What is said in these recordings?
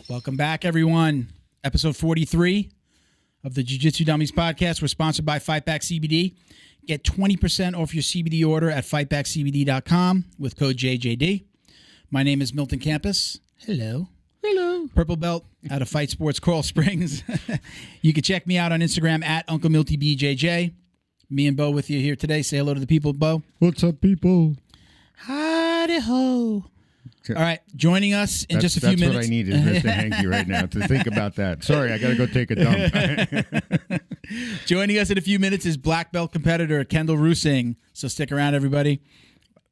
Welcome back, everyone. Episode 43 of the Jiu Jitsu Dummies podcast. We're sponsored by Fight Back CBD. Get 20% off your CBD order at fightbackcbd.com with code JJD. My name is Milton Campus. Hello. Hello. Purple belt out of Fight Sports Coral Springs. You can check me out on Instagram at Uncle Milty BJJ. Me and Bo with you here today. Say hello to the people, Bo. What's up, people? Howdy ho. All right, joining us in just a few minutes. That's what I need is Mr. Hanky right now to think about that. Sorry, I got to go take a dump. Joining us in a few minutes is black belt competitor Kendall Rusing. So stick around, everybody.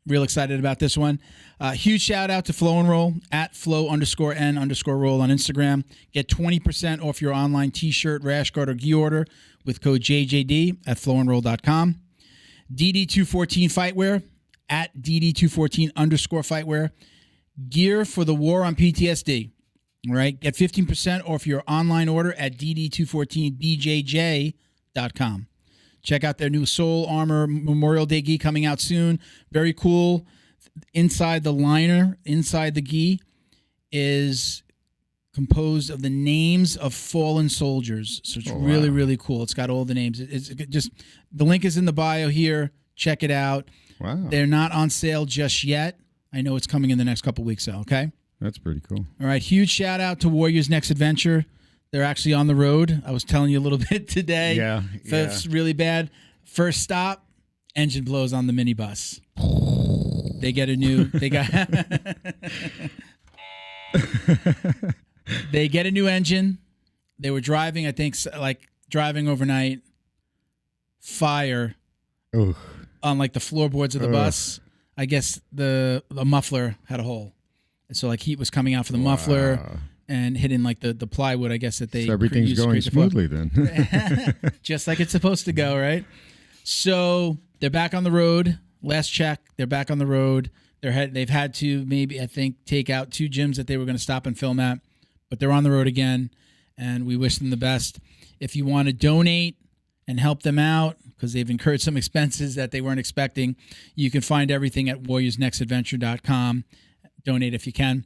Real excited about this one. Huge shout out to Flow and Roll at flow_n_roll on Instagram. Get 20% off your online t-shirt, rash guard, or gi order with code JJD at flowandroll.com. DD214 Fightwear at DD214_Fightwear. Gear for the war on PTSD. All right. Get 15% off your online order at dd214bjj.com. Check out their new Soul Armor Memorial Day gi coming out soon. Very cool. Inside the liner, inside the gi, is composed of the names of fallen soldiers. So it's really cool. It's got all the names. It's just, the link is in the bio here. Check it out. Wow. They're not on sale just yet. I know it's coming in the next couple weeks, though, okay? That's pretty cool. All right, huge shout-out to Warriors Next Adventure. They're actually on the road. I was telling you a little bit today. Yeah. It's really bad. First stop, engine blows on the minibus. They get a new... They get a new engine. They were driving, I think, driving overnight. Fire on, the floorboards of the bus. I guess the muffler had a hole. And so heat was coming out from the muffler and hitting the plywood, I guess, that they so everything's going smoothly then. Just like it's supposed to go, right? So they're back on the road. Last check, they're back on the road. They've had to maybe, I think, take out 2 gyms that they were going to stop and film at, but they're on the road again, and we wish them the best. If you want to donate and help them out, because they've incurred some expenses that they weren't expecting, you can find everything at warriorsnextadventure.com. Donate if you can.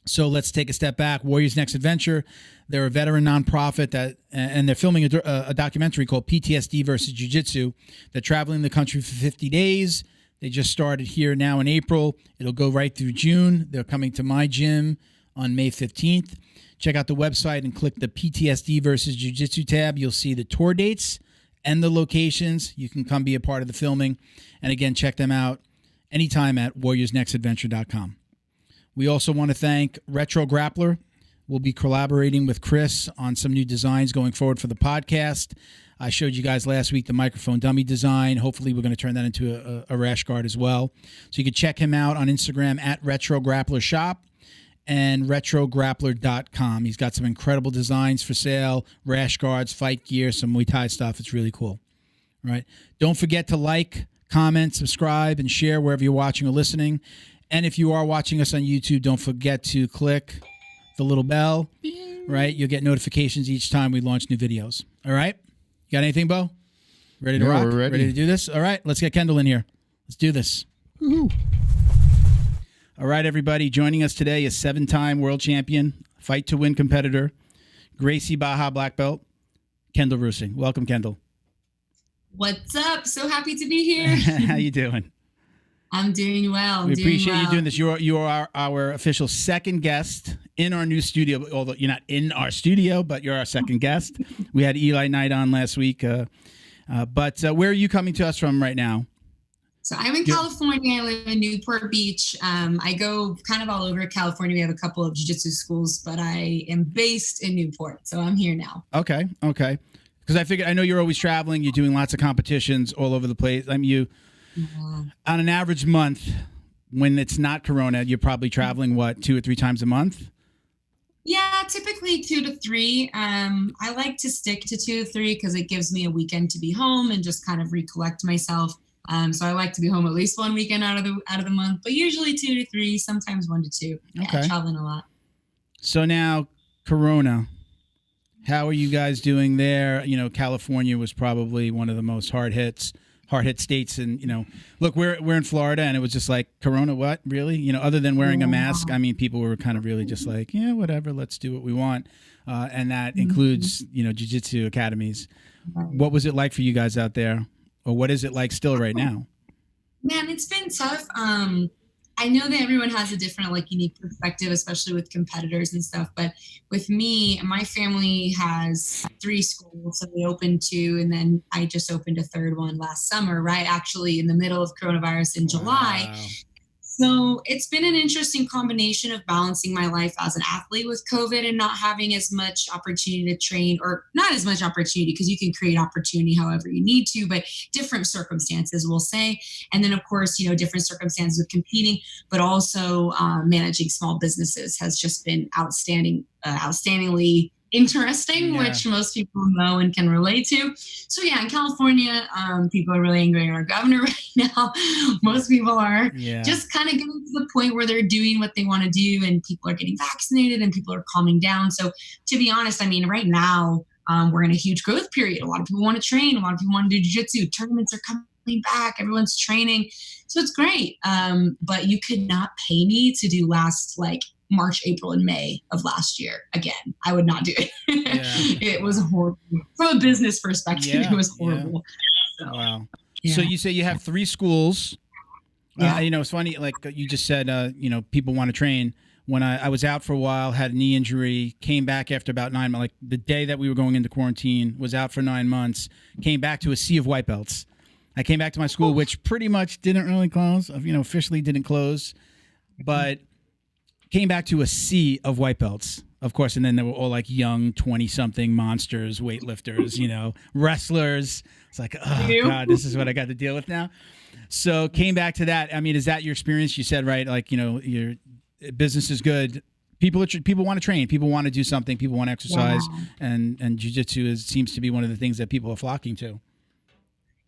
So let's take a step back. Warriors Next Adventure, they're a veteran nonprofit and they're filming a documentary called PTSD versus Jiu Jitsu. They're traveling the country for 50 days. They just started here now in April. It'll go right through June. They're coming to my gym on May 15th. Check out the website and click the PTSD versus Jiu Jitsu tab. You'll see the tour dates and the locations. You can come be a part of the filming. And again, check them out anytime at warriorsnextadventure.com. We also want to thank Retro Grappler. We'll be collaborating with Chris on some new designs going forward for the podcast. I showed you guys last week the microphone dummy design. Hopefully we're going to turn that into a rash guard as well. So you can check him out on Instagram at Retro Grappler Shop and retrograppler.com. He's got some incredible designs for sale, rash guards, fight gear, some Muay Thai stuff. It's really cool. All right. Don't forget to like, comment, subscribe, and share wherever you're watching or listening. And if you are watching us on YouTube, don't forget to click the little bell, right? You'll get notifications each time we launch new videos. All right? You got anything, Bo? Ready to rock? We're ready. Ready to do this? All right. Let's get Kendall in here. Let's do this. Woo-hoo. All right, everybody. Joining us today is 7-time world champion, fight to win competitor, Gracie Barra black belt, Kendall Rusing. Welcome, Kendall. What's up? So happy to be here. How you doing? I'm doing well. We appreciate you doing this. You are our official second guest in our new studio, although you're not in our studio, but you're our second guest. We had Eli Knight on last week. But where are you coming to us from right now? So I'm in California. I live in Newport Beach. I go kind of all over California. We have a couple of jiu-jitsu schools, but I am based in Newport, so I'm here now. Okay. Because I know you're always traveling. You're doing lots of competitions all over the place. On an average month, when it's not Corona, you're probably traveling, 2 or 3 times a month? Yeah, typically 2 to 3. I like to stick to 2 to 3 because it gives me a weekend to be home and just kind of recollect myself. So I like to be home at least 1 weekend out of the month, but usually 2 to 3, sometimes 1 to 2. Yeah, okay. Traveling a lot. So now, Corona. How are you guys doing there? You know, California was probably one of the most hard hit states. And, you know, look, we're in Florida, and it was just like, Corona, what? Really? You know, other than wearing a mask, I mean, people were kind of really just like, yeah, whatever, let's do what we want. And that includes, you know, jiu-jitsu academies. What was it like for you guys out there? Or what is it like still right now? Man, it's been tough. I know that everyone has a different, like, unique perspective, especially with competitors and stuff. But with me, my family has 3 schools. So we opened 2, and then I just opened a 3rd one last summer, right? Actually, in the middle of coronavirus in July. Wow. So it's been an interesting combination of balancing my life as an athlete with COVID and not having as much opportunity to train, or not as much opportunity, because you can create opportunity however you need to, but different circumstances, we'll say. And then, of course, you know, different circumstances with competing, but also managing small businesses has just been outstandingly interesting, which most people know and can relate to. So yeah, in California, people are really angry at our governor right now. Most people are just kind of getting to the point where they're doing what they want to do, and people are getting vaccinated and people are calming down. So to be honest, I mean, right now, we're in a huge growth period. A lot of people want to train. A lot of people want to do jiu-jitsu. Tournaments are coming back. Everyone's training. So it's great. But you could not pay me to do last, like, March, April, and May of last year. Again, I would not do it. It was horrible. From a business perspective, it was horrible. So, wow. So you say you have 3 schools. You know, it's funny, like you just said, you know, people want to train. When I was out for a while, had a knee injury, came back after about 9 months, like the day that we were going into quarantine, was out for 9 months, came back to a sea of white belts. I came back to my school, which pretty much didn't really close, you know, officially didn't close, but came back to a sea of white belts, of course. And then they were all like young 20-something monsters, weightlifters, you know, wrestlers. It's like, oh, God, this is what I got to deal with now. So came back to that. I mean, is that your experience? You said, right, like, you know, your business is good. People want to train. People want to do something. People want to exercise. And jiu-jitsu seems to be one of the things that people are flocking to.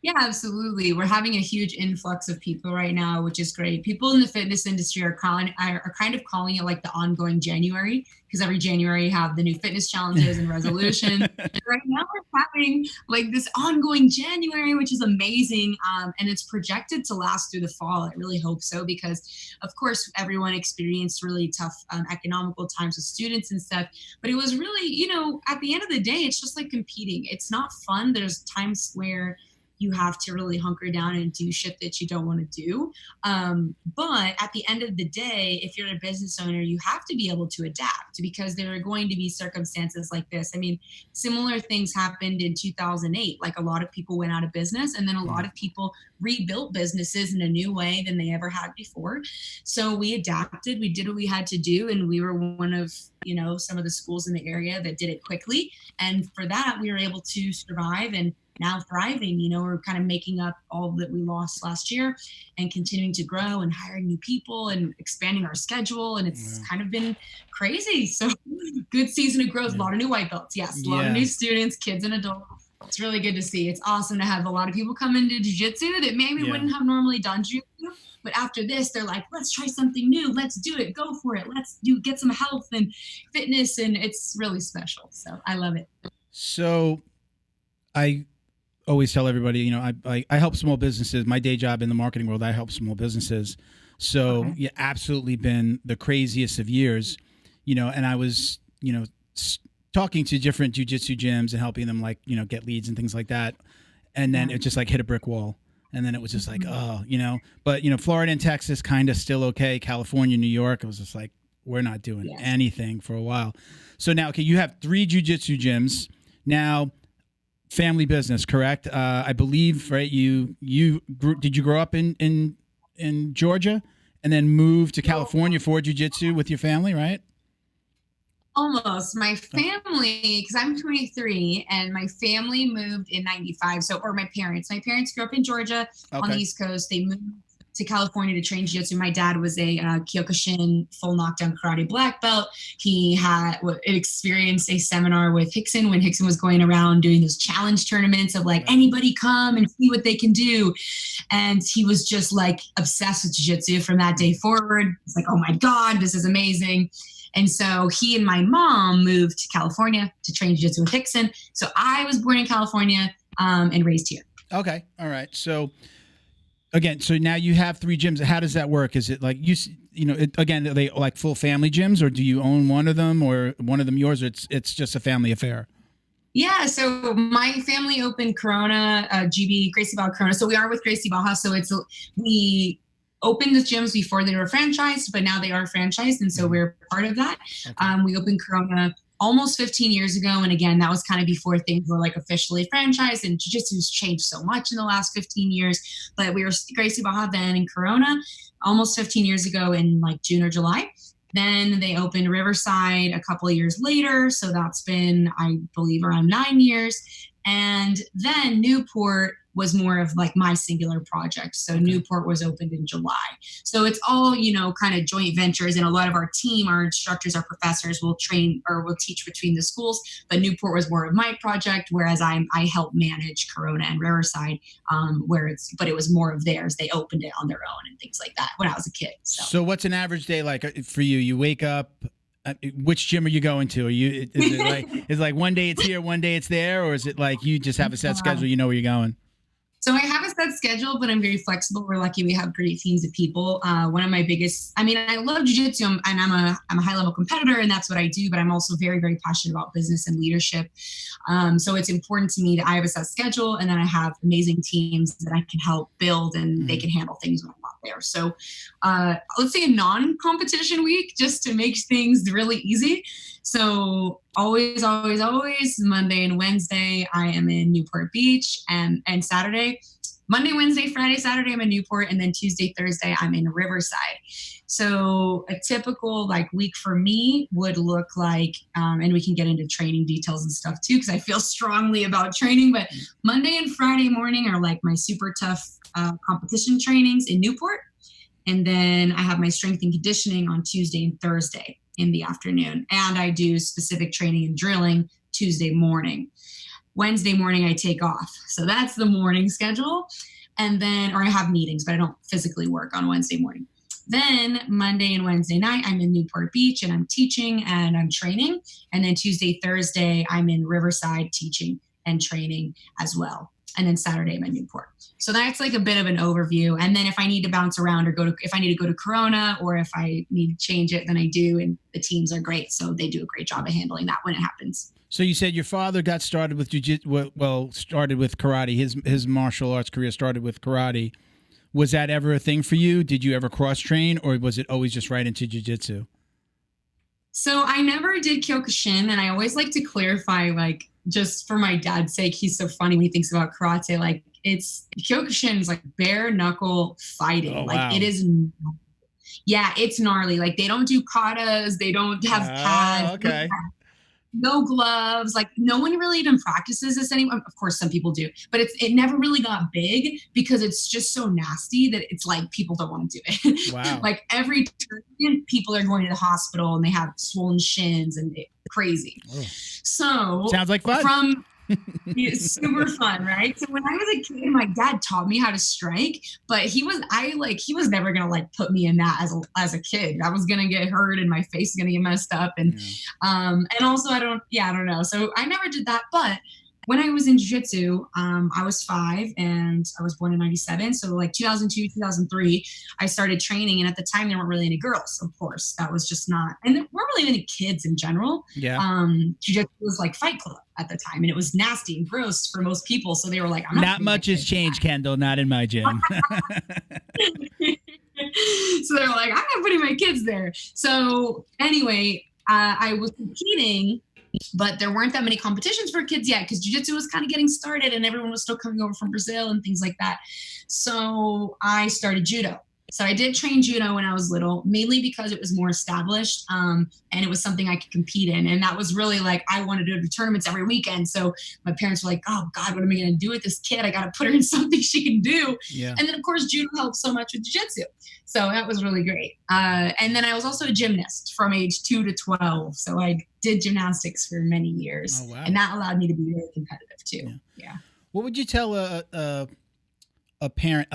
Yeah, absolutely. We're having a huge influx of people right now, which is great. People in the fitness industry are kind of calling it like the ongoing January, because every January you have the new fitness challenges and resolutions. Right now we're having like this ongoing January, which is amazing. And it's projected to last through the fall. I really hope so, because of course everyone experienced really tough economical times with students and stuff. But it was really, you know, at the end of the day, it's just like competing. It's not fun. There's times where you have to really hunker down and do shit that you don't want to do. But at the end of the day, if you're a business owner, you have to be able to adapt, because there are going to be circumstances like this. I mean, similar things happened in 2008. Like, a lot of people went out of business, and then a lot of people rebuilt businesses in a new way than they ever had before. So we adapted, we did what we had to do. And we were one of, you know, some of the schools in the area that did it quickly. And for that, we were able to survive and now thriving. You know, we're kind of making up all that we lost last year and continuing to grow and hiring new people and expanding our schedule. And it's kind of been crazy. So good season of growth, a lot of new white belts. Yes, a lot of new students, kids and adults. It's really good to see. It's awesome to have a lot of people come into jiu-jitsu that maybe wouldn't have normally done jiu-jitsu. But after this, they're like, let's try something new. Let's do it. Go for it. Let's get some health and fitness. And it's really special. So I love it. So I always tell everybody, you know, I help small businesses. My day job in the marketing world, I help small businesses. So yeah, absolutely been the craziest of years, you know, and I was, you know, talking to different jiu-jitsu gyms and helping them, like, you know, get leads and things like that. And then it just like hit a brick wall. And then it was just like, oh, you know, but, you know, Florida and Texas kind of still okay. California, New York, it was just like, we're not doing anything for a while. So now, okay, you have 3 jiu-jitsu gyms. Now, family business, correct? I believe, right? Did you grow up in Georgia and then move to California for jiu-jitsu with your family, right? Almost. My family, because I'm 23, and my family moved in 95. So, or my parents grew up in Georgia on the East Coast. They moved to California to train jiu-jitsu. My dad was a Kyokushin full knockdown karate black belt. He had experienced a seminar with Hickson when Hickson was going around doing those challenge tournaments of like, anybody come and see what they can do. And he was just like obsessed with jiu-jitsu from that day forward. It's like, oh my God, this is amazing. And so he and my mom moved to California to train jiu-jitsu in Dixon. So I was born in California and raised here. Okay. All right. So again, so now you have 3 gyms. How does that work? Is it like again, are they like full family gyms, or do you own one of them, or one of them yours, or it's just a family affair? Yeah, so my family opened Corona, GB, Gracie Barra Corona. So we are with Gracie Barra. So we opened the gyms before they were franchised, but now they are franchised. And so we're part of that. Okay. We opened Corona almost 15 years ago. And again, that was kind of before things were like officially franchised, and jiu-jitsu's changed so much in the last 15 years. But we were Gracie Barra then in Corona almost 15 years ago in like June or July. Then they opened Riverside a couple of years later. So that's been, I believe, around 9 years. And then Newport was more of like my singular project. So Newport was opened in July. So it's all, kind of joint ventures. And a lot of our team, our instructors, our professors will train or will teach between the schools. But Newport was more of my project, whereas I help manage Corona and Riverside, but it was more of theirs. They opened it on their own and things like that when I was a kid. So what's an average day like for you? You wake up. Which gym are you going to? Is it like one day it's here, one day it's there, or is it like you just have a set schedule, you know where you're going? So I have a set schedule, but I'm very flexible. We're lucky we have great teams of people. One of my biggest, I love jiu-jitsu, and I'm a high level competitor, and that's what I do, but I'm also very, very passionate about business and leadership. So it's important to me that I have a set schedule, and then I have amazing teams that I can help build, and they can handle things when I'm not there. So let's say a non-competition week, just to make things really easy. So always, Monday and Wednesday, I am in Newport Beach, and Saturday, Monday, Wednesday, Friday, Saturday, I'm in Newport, and then Tuesday, Thursday, I'm in Riverside. So a typical week for me would look like, and we can get into training details and stuff too, because I feel strongly about training, but Monday and Friday morning are like my super tough competition trainings in Newport. And then I have my strength and conditioning on Tuesday and Thursday in the afternoon. And I do specific training and drilling Tuesday morning. Wednesday morning, I take off. So that's the morning schedule. And then, or I have meetings, but I don't physically work on Wednesday morning. Then Monday and Wednesday night, I'm in Newport Beach and I'm teaching and I'm training. And then Tuesday, Thursday, I'm in Riverside teaching and training as well. And then Saturday, I'm in Newport. So that's like a bit of an overview. And then if I need to bounce around or if I need to go to Corona, or if I need to change it, then I do. And the teams are great. So they do a great job of handling that when it happens. So you said your father got started with jiu-jitsu, started with karate. His martial arts career started with karate. Was that ever a thing for you? Did you ever cross-train, or was it always just right into jiu-jitsu? So I never did Kyokushin, and I always like to clarify, just for my dad's sake, he's so funny when he thinks about karate. It's Kyokushin is like bare knuckle fighting. Oh, wow. It is. Yeah, it's gnarly. They don't do katas. They don't have pads. Okay. No gloves. No one really even practices this anymore. Of course, some people do, but it never really got big because it's just so nasty that it's people don't want to do it. Wow. Every tournament, people are going to the hospital and they have swollen shins and crazy. Oh. So sounds like fun. It's super fun, right? So when I was a kid, my dad taught me how to strike, but he was never gonna put me in that as a kid. I was gonna get hurt and my face is gonna get messed up, and also I don't know. So I never did that, but when I was in jiu-jitsu, I was 5 and I was born in 97. So 2002, 2003, I started training. And at the time there weren't really any girls, of course. That was just not, and there weren't really any kids in general. Yeah. Jiu-jitsu was like Fight Club at the time, and it was nasty and gross for most people. So they were like, not much has changed, Kendall, not in my gym. So they're like, I'm not putting my kids there. So anyway, I was competing, but there weren't that many competitions for kids yet because jiu-jitsu was kind of getting started and everyone was still coming over from Brazil and things like that. So I started judo. So I did train judo when I was little, mainly because it was more established and it was something I could compete in. And that was really I wanted to go to tournaments every weekend. So my parents were like, oh God, what am I going to do with this kid? I got to put her in something she can do. Yeah. And then of course, judo helped so much with jiu-jitsu. So that was really great. And then I was also a gymnast from age 2 to 12. So I did gymnastics for many years. Oh, wow. And that allowed me to be very competitive too. Yeah. What would you tell a parent?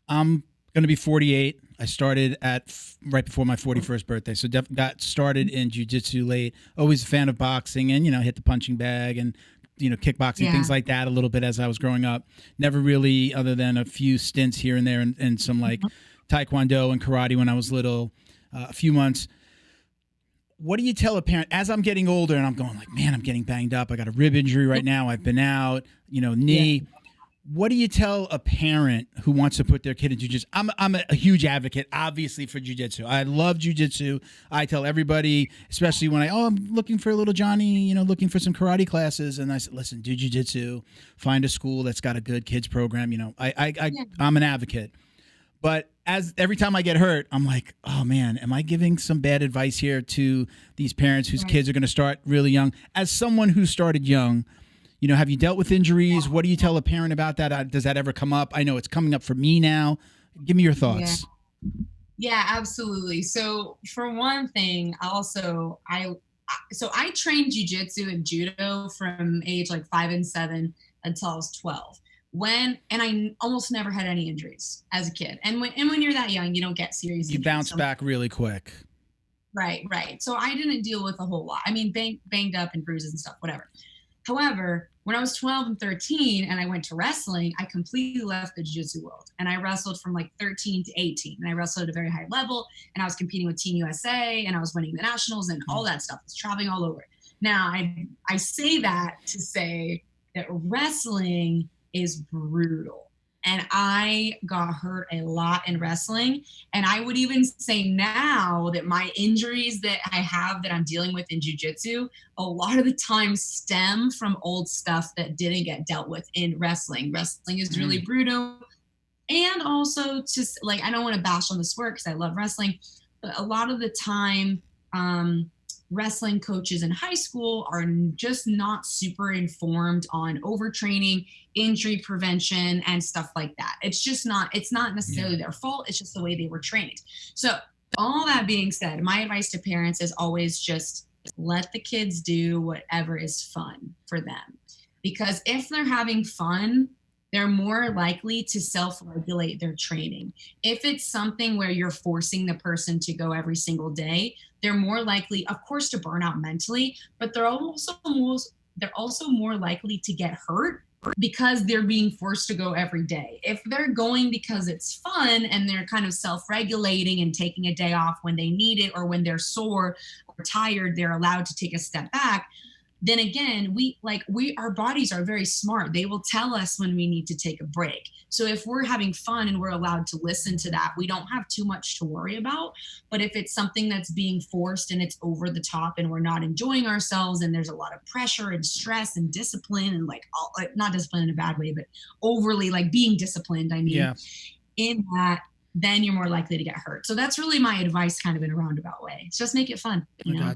I'm going to be 48. I started right before my 41st birthday. So got started in jiu-jitsu late. Always a fan of boxing and, hit the punching bag and, kickboxing, things like that a little bit as I was growing up. Never really, other than a few stints here and there and some like taekwondo and karate when I was little, a few months. What do you tell a parent as I'm getting older and I'm going like, man, I'm getting banged up. I got a rib injury right now. I've been out, knee. Yeah. What do you tell a parent who wants to put their kid in jiu-jitsu? I'm a huge advocate, obviously, for jiu-jitsu. I love jiu-jitsu. I tell everybody, especially when I'm looking for a little Johnny, looking for some karate classes. And I said, listen, do jiu-jitsu. Find a school that's got a good kids program. I'm an advocate. But every time I get hurt, I'm like, oh, man, am I giving some bad advice here to these parents whose kids are going to start really young? As someone who started young, have you dealt with injuries? What do you tell a parent about that? Does that ever come up? I know it's coming up for me now. Give me your thoughts. Yeah, absolutely. So for one thing, also, I trained jiu-jitsu and judo from age like 5 and 7 until I was 12. And I almost never had any injuries as a kid. And when you're that young, you don't get serious. You bounce back really quick. Right. So I didn't deal with a whole lot. I mean, banged up and bruises and stuff, whatever. However, when I was 12 and 13 and I went to wrestling, I completely left the jiu-jitsu world. And I wrestled from like 13 to 18. And I wrestled at a very high level. And I was competing with Team USA and I was winning the nationals and all that stuff. I was traveling all over. Now, I say that to say that wrestling is brutal. And I got hurt a lot in wrestling. And I would even say now that my injuries that I have that I'm dealing with in jiu-jitsu, a lot of the time stem from old stuff that didn't get dealt with in wrestling. Wrestling is really brutal. And also just like, I don't want to bash on the sport because I love wrestling, but a lot of the time, wrestling coaches in high school are just not super informed on overtraining, injury prevention, and stuff like that. It's not necessarily their fault. It's just the way they were trained. So all that being said, my advice to parents is always just let the kids do whatever is fun for them. Because if they're having fun, they're more likely to self-regulate their training. If it's something where you're forcing the person to go every single day, they're more likely, of course, to burn out mentally, but they're also more likely to get hurt because they're being forced to go every day. If they're going because it's fun and they're kind of self-regulating and taking a day off when they need it or when they're sore or tired, they're allowed to take a step back. Then again, our bodies are very smart. They will tell us when we need to take a break. So if we're having fun and we're allowed to listen to that, we don't have too much to worry about. But if it's something that's being forced and it's over the top and we're not enjoying ourselves and there's a lot of pressure and stress and discipline and not discipline in a bad way, but overly like being disciplined, in that, then you're more likely to get hurt. So that's really my advice kind of in a roundabout way. It's just make it fun.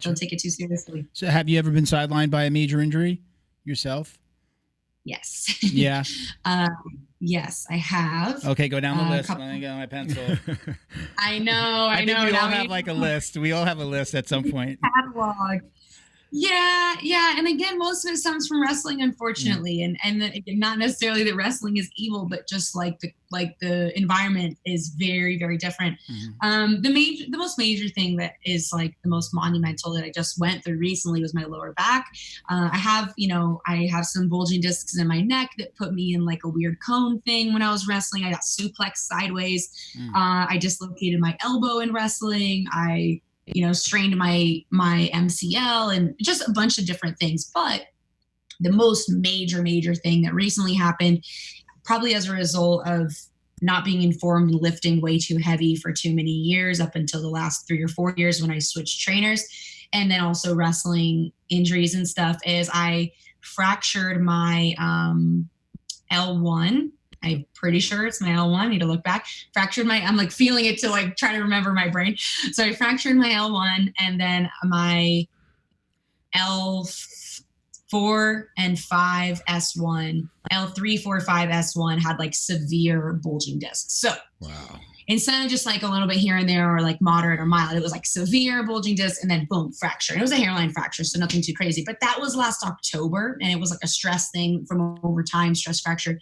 Don't take it too seriously. So have you ever been sidelined by a major injury yourself? Yes. Yeah. Yes, I have. Okay, go down the list. Let me get my pencil. I know. I think we all have like a list. We all have a list at some point. Catalog. Yeah. And again, most of it stems from wrestling, unfortunately. And not necessarily that wrestling is evil, but just like the environment is very, very different. Mm-hmm. The most major thing that is like the most monumental that I just went through recently was my lower back. I have some bulging discs in my neck that put me in like a weird cone thing when I was wrestling. I got suplexed sideways. I dislocated my elbow in wrestling. I strained my MCL and just a bunch of different things. But the most major thing that recently happened, probably as a result of not being informed and lifting way too heavy for too many years up until the last 3 or 4 years when I switched trainers, and then also wrestling injuries and stuff, is I fractured my L1. I'm pretty sure it's my L1. I need to look back. I'm like feeling it to like try to remember my brain. So I fractured my L1 and then my L4 and 5 S1, L3, 4, 5 S1 had like severe bulging discs. So wow. Instead of just like a little bit here and there or like moderate or mild, it was like severe bulging disc and then boom, fracture. And it was a hairline fracture, so nothing too crazy. But that was last October and it was like a stress thing from over time, stress fracture.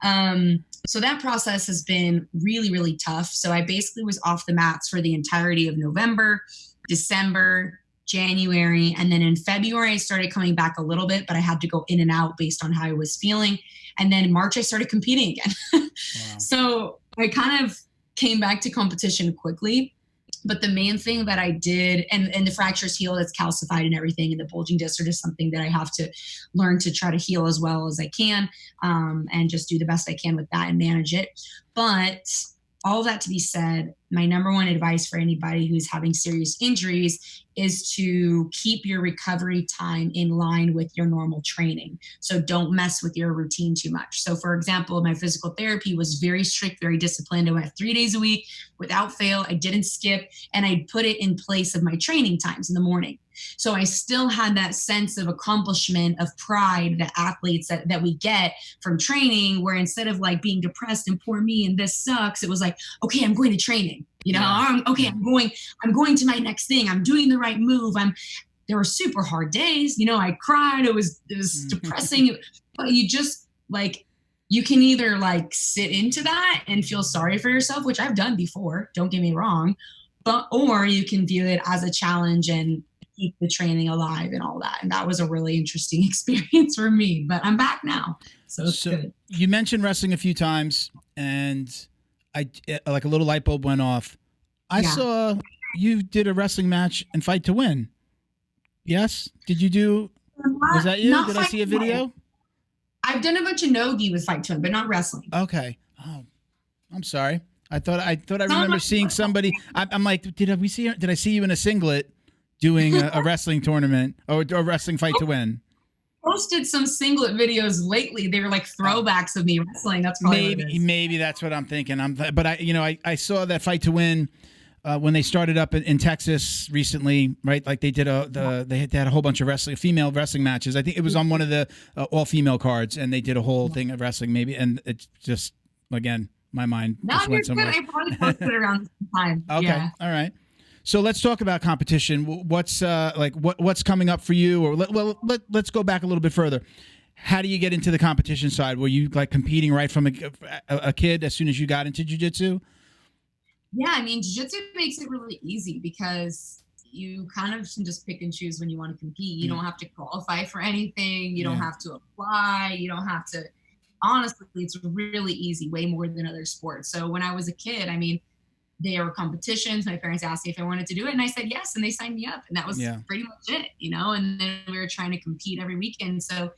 So that process has been really, really tough. So I basically was off the mats for the entirety of November, December, January, and then in February I started coming back a little bit, but I had to go in and out based on how I was feeling. And then in March I started competing again. Wow. So I kind of came back to competition quickly. But the main thing that I did, and the fracture's healed, it's calcified and everything, and the bulging disc are just something that I have to learn to try to heal as well as I can, and just do the best I can with that and manage it. But all that to be said, my number one advice for anybody who's having serious injuries is to keep your recovery time in line with your normal training. So don't mess with your routine too much. So for example, my physical therapy was very strict, very disciplined. I went 3 days a week without fail. I didn't skip, and I put it in place of my training times in the morning. So I still had that sense of accomplishment, of pride that athletes that we get from training, where instead of like being depressed and poor me and this sucks, it was like, okay, I'm going to training, you know, I'm going to my next thing. I'm doing the right move. There were super hard days, you know, I cried. It was depressing, but you just like, you can either like sit into that and feel sorry for yourself, which I've done before, don't get me wrong, or you can view it as a challenge and keep the training alive and all that. And that was a really interesting experience for me, but I'm back now. So it's good. You mentioned wrestling a few times, and like a little light bulb went off. I saw you did a wrestling match and Fight to Win. Yes? Did you do, was that you? Did I see a video? I've done a bunch of no-gi with Fight to Win, but not wrestling. Okay. Oh, I'm sorry. I thought I remember seeing somebody. I'm like, did I see you in a singlet doing a wrestling tournament or a wrestling Fight to Win? Posted some singlet videos lately. They were like throwbacks of me wrestling. That's probably maybe that's what I'm thinking. But I saw that Fight to Win when they started up in Texas recently, right? Like they did they had a whole bunch of female wrestling matches. I think it was on one of the all female cards, and they did a whole thing of wrestling. Maybe, and it's just again my mind just went somewhere. I probably posted it around the time. Okay, yeah. All right. So let's talk about competition. What's what's coming up for you? Or let's go back a little bit further. How do you get into the competition side? Were you like competing right from a kid as soon as you got into jiu-jitsu? Yeah, I mean, jiu-jitsu makes it really easy because you kind of can just pick and choose when you want to compete. You don't have to qualify for anything. You don't have to apply. You don't have to. Honestly, it's really easy, way more than other sports. So when I was a kid, I mean, there were competitions. My parents asked me if I wanted to do it, and I said yes, and they signed me up, and that was pretty much it, you know. And then we were trying to compete every weekend. So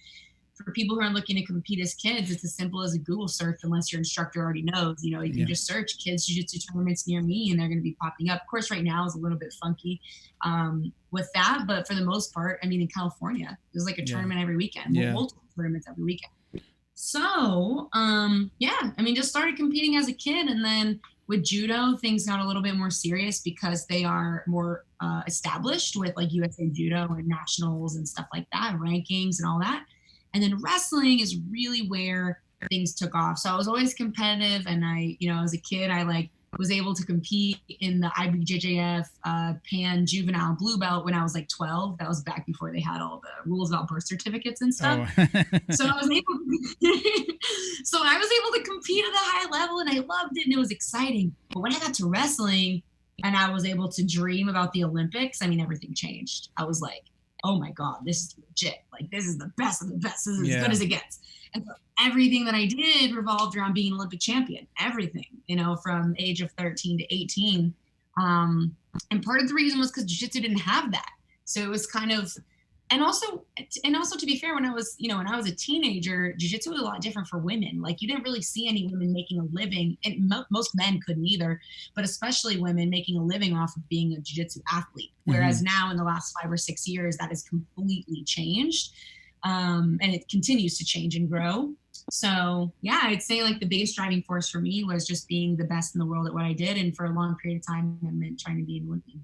for people who are looking to compete as kids, it's as simple as a Google search, unless your instructor already knows. You know, you can just search kids jiu-jitsu tournaments near me, and they're going to be popping up. Of course, right now is a little bit funky with that, but for the most part, I mean, in California, there's like a tournament every weekend, multiple tournaments every weekend. So, I mean, just started competing as a kid, and then with judo, things got a little bit more serious because they are more established with like USA Judo and nationals and stuff like that, rankings and all that. And then wrestling is really where things took off. So I was always competitive, and I, you know, as a kid, I like was able to compete in the IBJJF Pan Juvenile Blue Belt when I was like 12. That was back before they had all the rules about birth certificates and stuff. Oh. So I was able to compete at a high level, and I loved it, and it was exciting. But when I got to wrestling and I was able to dream about the Olympics, I mean, everything changed. I was like, oh my God, this is legit. Like, this is the best of the best. This is as good as it gets. And so everything that I did revolved around being an Olympic champion, everything, you know, from age of 13 to 18. And part of the reason was because jiu-jitsu didn't have that. So it was kind of, and also to be fair, when I was a teenager, jiu-jitsu was a lot different for women. Like, you didn't really see any women making a living, and most men couldn't either, but especially women making a living off of being a jiu-jitsu athlete. Whereas now in the last 5 or 6 years, that has completely changed. And it continues to change and grow. So yeah, I'd say like the biggest driving force for me was just being the best in the world at what I did. And for a long period of time, I meant trying to be an Olympian.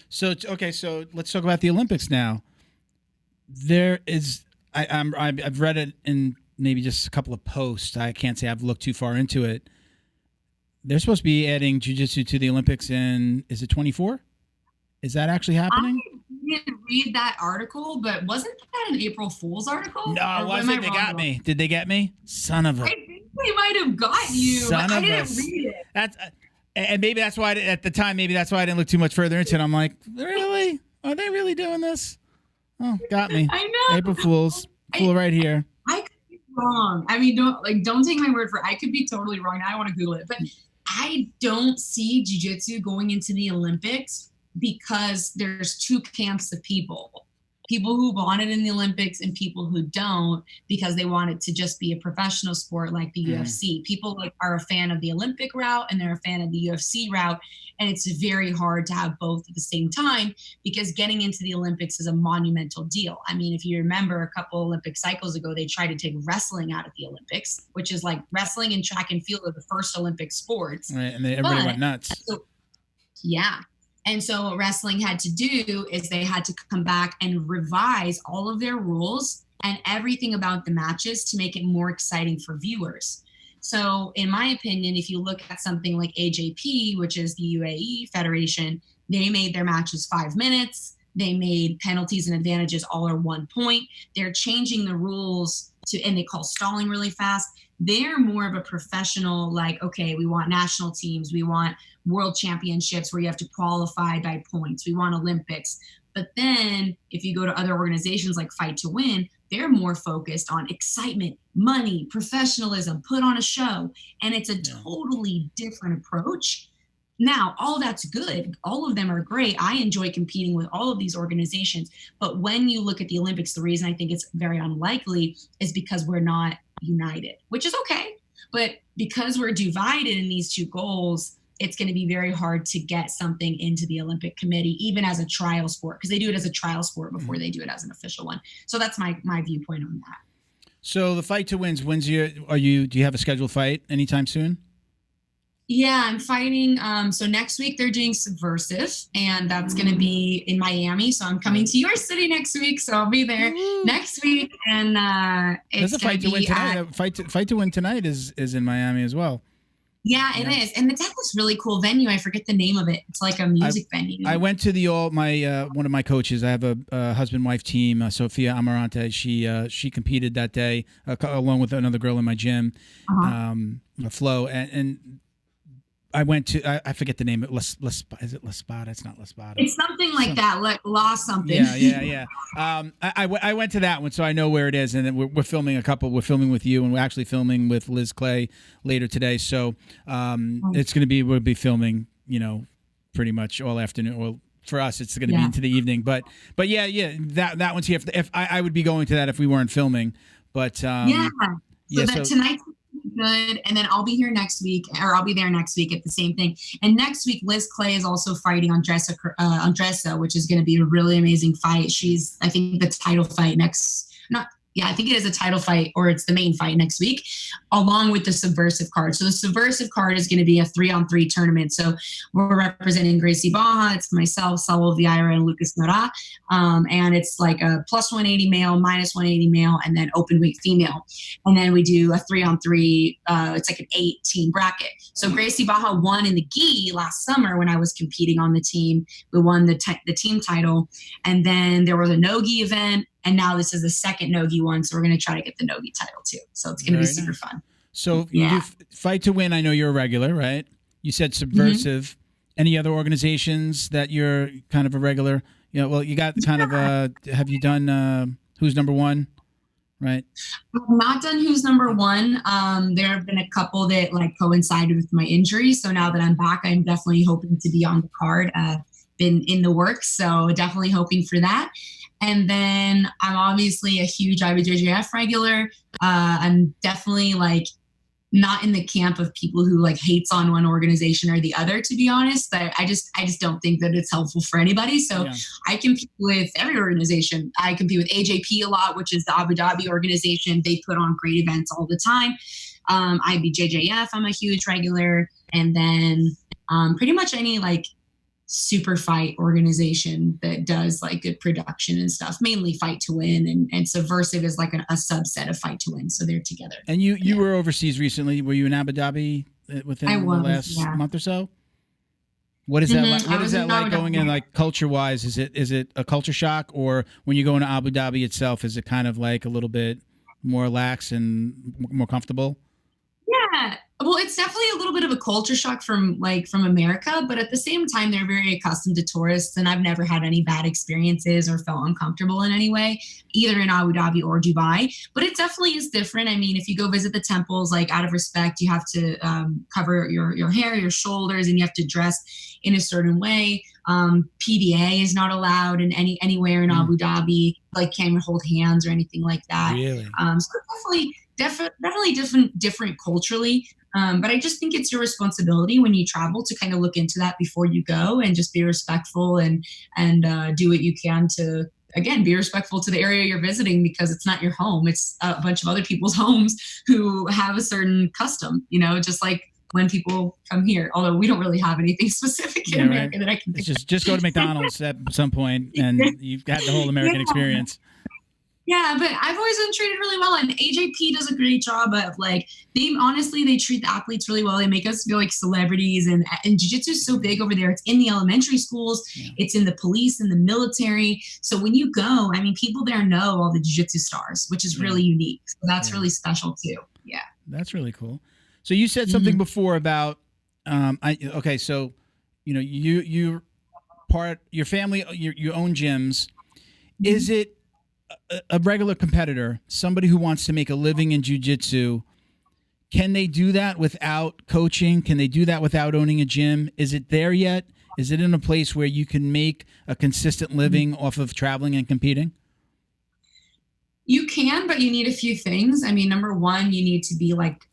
So, okay. So let's talk about the Olympics now. There is, I've read it in maybe just a couple of posts. I can't say I've looked too far into it. They're supposed to be adding jiu-jitsu to the Olympics is it 24? Is that actually happening? I didn't read that article, but wasn't that an April Fool's article? No, it wasn't. They got me. Did they get me? Son of a... I think they might have got you, but I didn't read it. That's and maybe that's why at the time, maybe that's why I didn't look too much further into it. I'm like, really? Are they really doing this? Oh, got me. I know. April Fools. Fool right here. I could be wrong. I mean, don't take my word for it. I could be totally wrong. Now I want to Google it. But I don't see jiu-jitsu going into the Olympics because there's two camps of people. People who want it in the Olympics and people who don't because they want it to just be a professional sport like the UFC. People are a fan of the Olympic route and they're a fan of the UFC route. And it's very hard to have both at the same time because getting into the Olympics is a monumental deal. I mean, if you remember a couple Olympic cycles ago, they tried to take wrestling out of the Olympics, which is like wrestling and track and field are the first Olympic sports. Right, and everybody went nuts. Yeah. And so what wrestling had to do is they had to come back and revise all of their rules and everything about the matches to make it more exciting for viewers. So in my opinion, if you look at something like AJP, which is the UAE Federation, they made their matches 5 minutes. They made penalties and advantages all are 1 point. They're changing the rules and they call stalling really fast. They're more of a professional, like, okay, we want national teams. We want world championships where you have to qualify by points. We want Olympics. But then if you go to other organizations like Fight to Win, they're more focused on excitement, money, professionalism, put on a show. And it's a totally different approach. Now, all that's good. All of them are great. I enjoy competing with all of these organizations. But when you look at the Olympics, the reason I think it's very unlikely is because we're not united, which is okay. But because we're divided in these two goals, it's going to be very hard to get something into the Olympic Committee, even as a trial sport, because they do it as a trial sport before they do it as an official one. So that's my viewpoint on that. So the Fight to Wins, do you have a scheduled fight anytime soon? Yeah, I'm fighting. So next week they're doing Subversive, and that's going to be in Miami. So I'm coming to your city next week, so I'll be there next week. And it's There's a Fight to Win tonight. Fight to Win tonight is in Miami as well. Yeah, it is. And that's a really cool venue. I forget the name of it. It's like a music venue. I went to one of my coaches. I have a husband-wife team, Sophia Amarante. She competed that day along with another girl in my gym, Flo. And I went to, I forget the name. Is it La Spada? It's not La Spada. It's something like that, like La something. Yeah. I went to that one, so I know where it is. And then we're filming a couple. We're filming with you, and we're actually filming with Liz Clay later we'll be filming, pretty much all afternoon. Well, for us, it's going to be into the evening. But yeah, that one's here. If I would be going to that if we weren't filming. But so tonight's good, and then I'll be here next week, or I'll be there next week at the same thing. And next week, Liz Clay is also fighting Andressa, which is going to be a really amazing fight. She's, I think, the title fight I think it is a title fight, or it's the main fight next week, along with the Subversive card. So the Subversive card is going to be a 3-on-3 tournament. So we're representing Gracie Barra. It's myself, Saul Vieira, and Lucas Nora. And it's like a plus 180 male, minus 180 male, and then open weight female. And then we do a 3-on-3. It's like an 8-team bracket. So Gracie Barra won in the gi last summer when I was competing on the team. We won the team title. And then there was a no-gi event. And now this is the second no-gi one, so we're going to try to get the no-gi title too. So it's going to be super fun. So you Fight to Win, I know you're a regular, right? You said Subversive. Any other organizations that you're kind of a regular? Well, you got kind of have you done Who's Number One, right? I've not done Who's Number One. There have been a couple that coincided with my injury. So now that I'm back, I'm definitely hoping to be on the card. Been in the works, so definitely hoping for that. And then I'm obviously a huge IBJJF regular. I'm definitely not in the camp of people who hates on one organization or the other, to be honest. But I just don't think that it's helpful for anybody. So I compete with every organization. I compete with AJP a lot, which is the Abu Dhabi organization. They put on great events all the time. IBJJF, I'm a huge regular. And then pretty much any super fight organization that does good production and stuff, mainly Fight to Win, and Subversive is a subset of Fight to Win, so they're together. And you were overseas recently. Were you in Abu Dhabi within the last month or so? What is that like? What is that like going in culture wise? Is it a culture shock, or when you go into Abu Dhabi itself, is it kind of a little bit more lax and more comfortable? Yeah. Well, it's definitely a little bit of a culture shock from America, but at the same time, they're very accustomed to tourists, and I've never had any bad experiences or felt uncomfortable in any way, either in Abu Dhabi or Dubai. But it definitely is different. I mean, if you go visit the temples, like out of respect, you have to cover your hair, your shoulders, and you have to dress in a certain way. PDA is not allowed in anywhere in Abu Dhabi. Like, can't even hold hands or anything like that. Really? So definitely different culturally. But I just think it's your responsibility when you travel to kind of look into that before you go and just be respectful and do what you can to, again, be respectful to the area you're visiting, because it's not your home. It's a bunch of other people's homes who have a certain custom, just like when people come here, although we don't really have anything specific in America that I can think of. Just go to McDonald's at some point and you've got the whole American experience. Yeah, but I've always been treated really well, and AJP does a great job of they treat the athletes really well. They make us feel like celebrities, and jiu-jitsu is so big over there. It's in the elementary schools, it's in the police and the military. So when you go, I mean, people there know all the jiu-jitsu stars, which is really unique. So that's really special too. Yeah, that's really cool. So you said something before about so your family, you own gyms. Is it a regular competitor, somebody who wants to make a living in jiu-jitsu, can they do that without coaching? Can they do that without owning a gym? Is it there yet? Is it in a place where you can make a consistent living off of traveling and competing? You can, but you need a few things. I mean, number one, you need to be like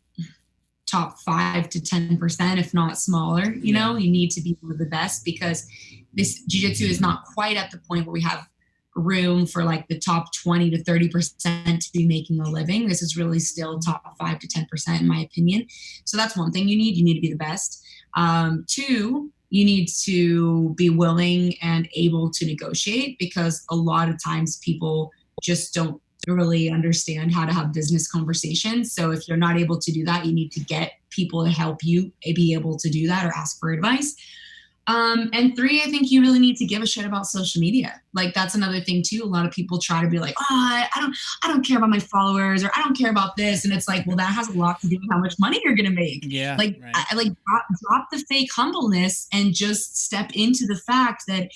top 5 to 10%, if not smaller. You need to be one of the best, because this jiu-jitsu is not quite at the point where we have room for like the top 20 to 30% to be making a living. This is really still top 5 to 10% in my opinion. So that's one thing you need to be the best. 2, you need to be willing and able to negotiate, because a lot of times people just don't really understand how to have business conversations. So if you're not able to do that, you need to get people to help you be able to do that or ask for advice. And 3, I think you really need to give a shit about social media. Like, that's another thing too. A lot of people try to be like, I don't care about my followers, or I don't care about this. And it's like, well, that has a lot to do with how much money you're going to make. Yeah. Like, right. Drop the fake humbleness and just step into the fact that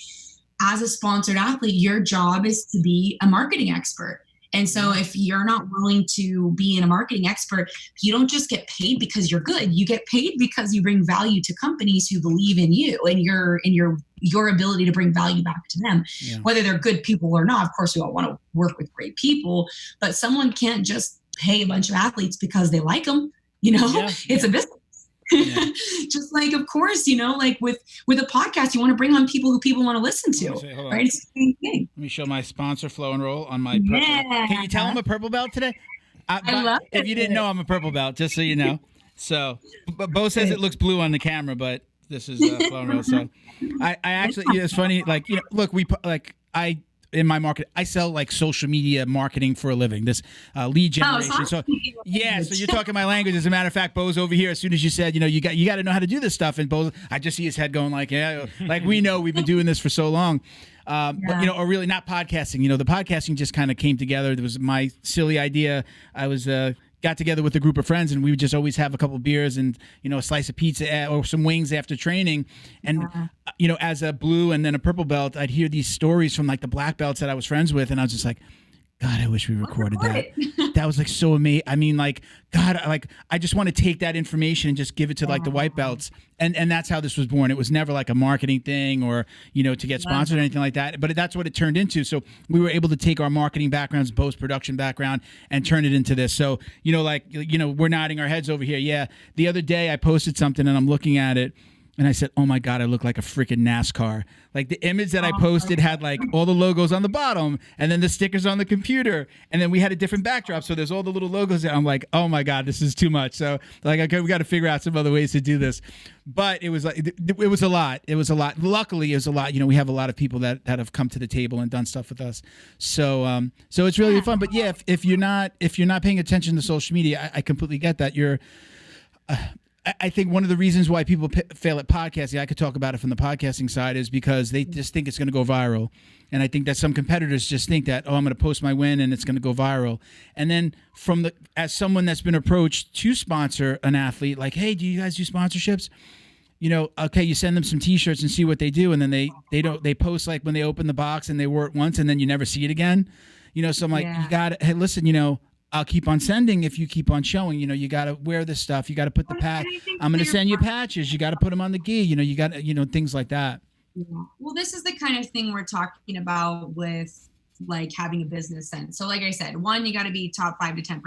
as a sponsored athlete, your job is to be a marketing expert. And so if you're not willing to be a marketing expert, you don't just get paid because you're good. You get paid because you bring value to companies who believe in you and your ability to bring value back to them, whether they're good people or not. Of course, we all want to work with great people, but someone can't just pay a bunch of athletes because they like them. It's a business. Yeah. Just like, of course, like with a podcast, you want to bring on people who people want to listen to, right? It's the same thing. Let me show my sponsor, Flow and Roll, on my purple. Yeah. Can you tell I'm a purple belt today? I love it. If you didn't know, I'm a purple belt, just so you know. So, but Bo says it looks blue on the camera, but this is Flow and Roll. So, I actually, it's funny. Like, look, in my market, I sell like social media marketing for a living. This lead generation. So you're talking my language. As a matter of fact, Bo's over here. As soon as you said, you got to know how to do this stuff, and Bo, I just see his head going like, yeah, like we know we've been doing this for so long. But or really not podcasting. The podcasting just kind of came together. There was my silly idea. I was got together with a group of friends, and we would just always have a couple of beers and a slice of pizza or some wings after training. And as a blue and then a purple belt, I'd hear these stories from like the black belts that I was friends with, and I was just like, God, I wish we recorded that. That was like so amazing. I mean, like, God, I just want to take that information and just give it to like the white belts. And that's how this was born. It was never like a marketing thing or, to get sponsored or anything like that. But that's what it turned into. So we were able to take our marketing backgrounds, post-production background, and turn it into this. So, we're nodding our heads over here. Yeah. The other day I posted something and I'm looking at it. And I said, oh, my God, I look like a freaking NASCAR. Like the image that I posted had like all the logos on the bottom and then the stickers on the computer. And then we had a different backdrop. So there's all the little logos there. I'm like, oh, my God, this is too much. So like, okay, we got to figure out some other ways to do this. But it was like, it was a lot. It was a lot. Luckily, it was a lot. We have a lot of people that have come to the table and done stuff with us. So so it's really fun. But yeah, if you're not paying attention to social media, I completely get that. I think one of the reasons why people fail at podcasting, I could talk about it from the podcasting side, is because they just think it's going to go viral. And I think that some competitors just think that, oh, I'm going to post my win and it's going to go viral. And then as someone that's been approached to sponsor an athlete, like, hey, do you guys do sponsorships? Okay, you send them some T-shirts and see what they do, and then they post like when they open the box and they wore it once, and then you never see it again. So I'm like, you got to, hey, listen, I'll keep on sending if you keep on showing. You got to wear this stuff. You got to put the patch. I'm going to send you patches. You got to put them on the gi. You got to, things like that. Yeah. Well, this is the kind of thing we're talking about with like having a business sense. So like I said, one, you got to be top 5 to 10%.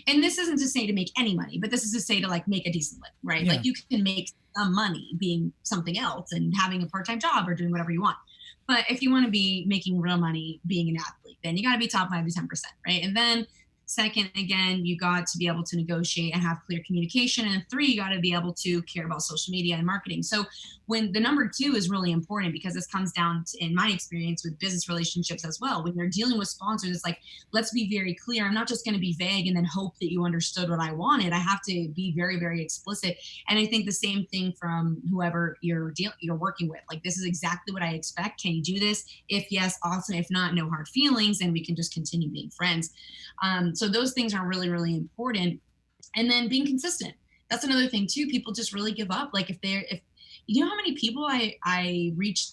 And this isn't to say to make any money, but this is to say to like make a decent living, right? Yeah. Like you can make some money being something else and having a part-time job or doing whatever you want. But if you want to be making real money being an athlete, then you got to be top 5 to 10%, right? And then second, again, you got to be able to negotiate and have clear communication. And 3, you got to be able to care about social media and marketing. So when the number 2 is really important, because this comes down to, in my experience with business relationships as well, when you're dealing with sponsors, it's like, let's be very clear. I'm not just going to be vague and then hope that you understood what I wanted. I have to be very, very explicit. And I think the same thing from whoever you're working with. Like, this is exactly what I expect. Can you do this? If yes, awesome. If not, no hard feelings, and we can just continue being friends. So those things are really, really important. And then being consistent. That's another thing too. People just really give up. Like if you know how many people I reached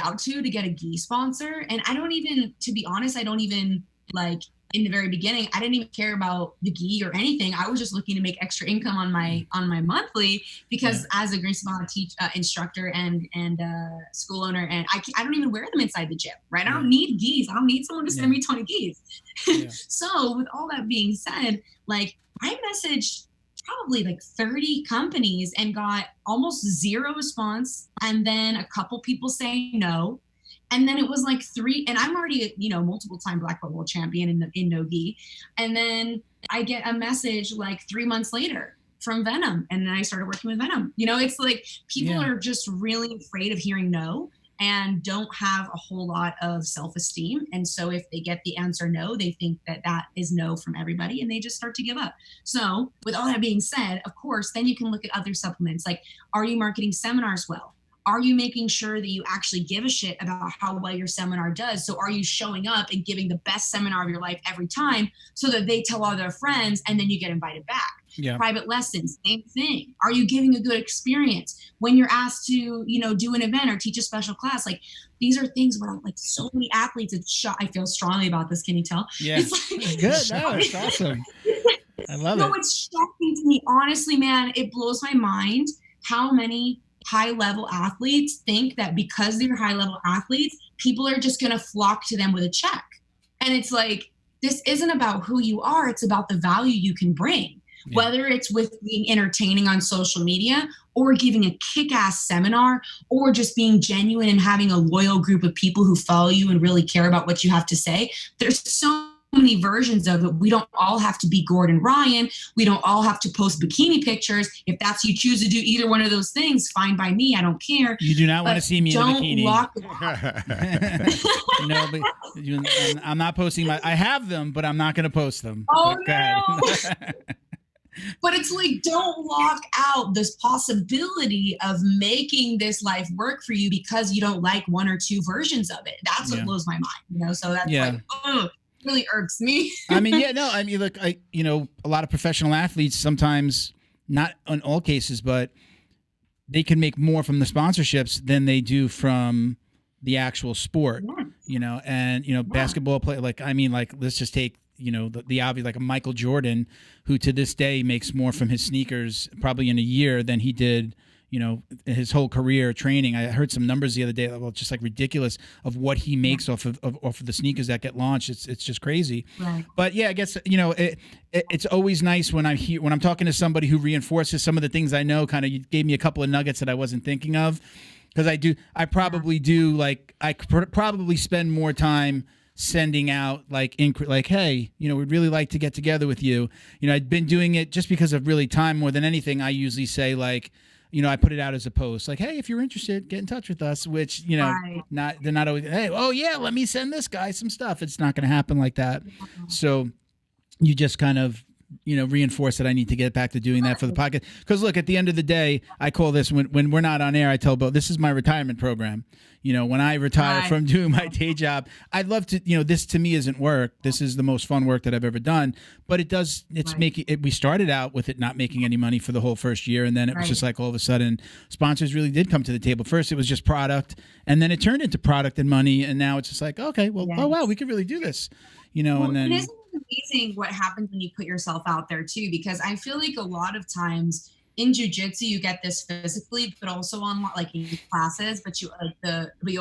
out to get a gi sponsor, and I don't even, to be honest, I don't even like in the very beginning, I didn't even care about the gi or anything. I was just looking to make extra income on my monthly, because as a Gracie Barra instructor and school owner, and I don't even wear them inside the gym, right? I don't need gis. I don't need someone to send me 20 gis. So with all that being said, like I messaged probably like 30 companies and got almost zero response. And then a couple people say no. And then it was like 3, and I'm already, multiple time black belt world champion in no gi. And then I get a message like 3 months later from Venom. And then I started working with Venom. It's like people are just really afraid of hearing no and don't have a whole lot of self-esteem. And so if they get the answer no, they think that is no from everybody, and they just start to give up. So with all that being said, of course, then you can look at other supplements. Like, are you marketing seminars well? Are you making sure that you actually give a shit about how well your seminar does? So are you showing up and giving the best seminar of your life every time so that they tell all their friends and then you get invited back? Yeah. Private lessons, same thing. Are you giving a good experience when you're asked to, do an event or teach a special class? Like, these are things where like so many athletes, I feel strongly about this. Can you tell? Yeah. It's like, good. No, it's awesome. I love it. No, it's shocking to me. Honestly, man, it blows my mind how many high-level athletes think that because they're high-level athletes, people are just going to flock to them with a check. And it's like, this isn't about who you are. It's about the value you can bring, whether it's with being entertaining on social media or giving a kick-ass seminar or just being genuine and having a loyal group of people who follow you and really care about what you have to say. There's so many versions of it. We don't all have to be Gordon Ryan. We don't all have to post bikini pictures. If that's you choose to do either one of those things, fine by me. I don't care. You do not want to see me in a bikini. No, but I'm not posting I have them, but I'm not going to post them. Oh, no. But it's like, don't lock out this possibility of making this life work for you because you don't like one or two versions of it. That's what blows my mind, So that's like, oh, really irks me. Look, a lot of professional athletes sometimes, not in all cases, but they can make more from the sponsorships than they do from the actual sport. Basketball play, let's just take the obvious, like a Michael Jordan, who to this day makes more from his sneakers probably in a year than he did his whole career training. I heard some numbers the other day, just like ridiculous, of what he makes off of the sneakers that get launched. It's just crazy. Right. But yeah, I guess it's always nice when I'm talking to somebody who reinforces some of the things I know. Kind of, you gave me a couple of nuggets that I wasn't thinking of, because I probably could probably spend more time sending out hey, we'd really like to get together with you. I'd been doing it just because of really time more than anything. I usually say I put it out as a post, like, hey, if you're interested, get in touch with us, which, they're not always, hey, oh yeah, let me send this guy some stuff. It's not going to happen like that. So you just kind of reinforce that I need to get back to doing that for the podcast. Because look, at the end of the day, I call this when we're not on air, I tell Bo, this is my retirement program. When I retire from doing my day job, I'd love to, this to me isn't work. This is the most fun work that I've ever done. But we started out with it not making any money for the whole first year. And then it was just like all of a sudden sponsors really did come to the table. First, it was just product. And then it turned into product and money. And now it's just like, okay, well, oh, wow, we could really do this, and then. It isn't amazing what happens when you put yourself out there too, because I feel like a lot of times in jiu-jitsu you get this physically, but also on like in classes, but you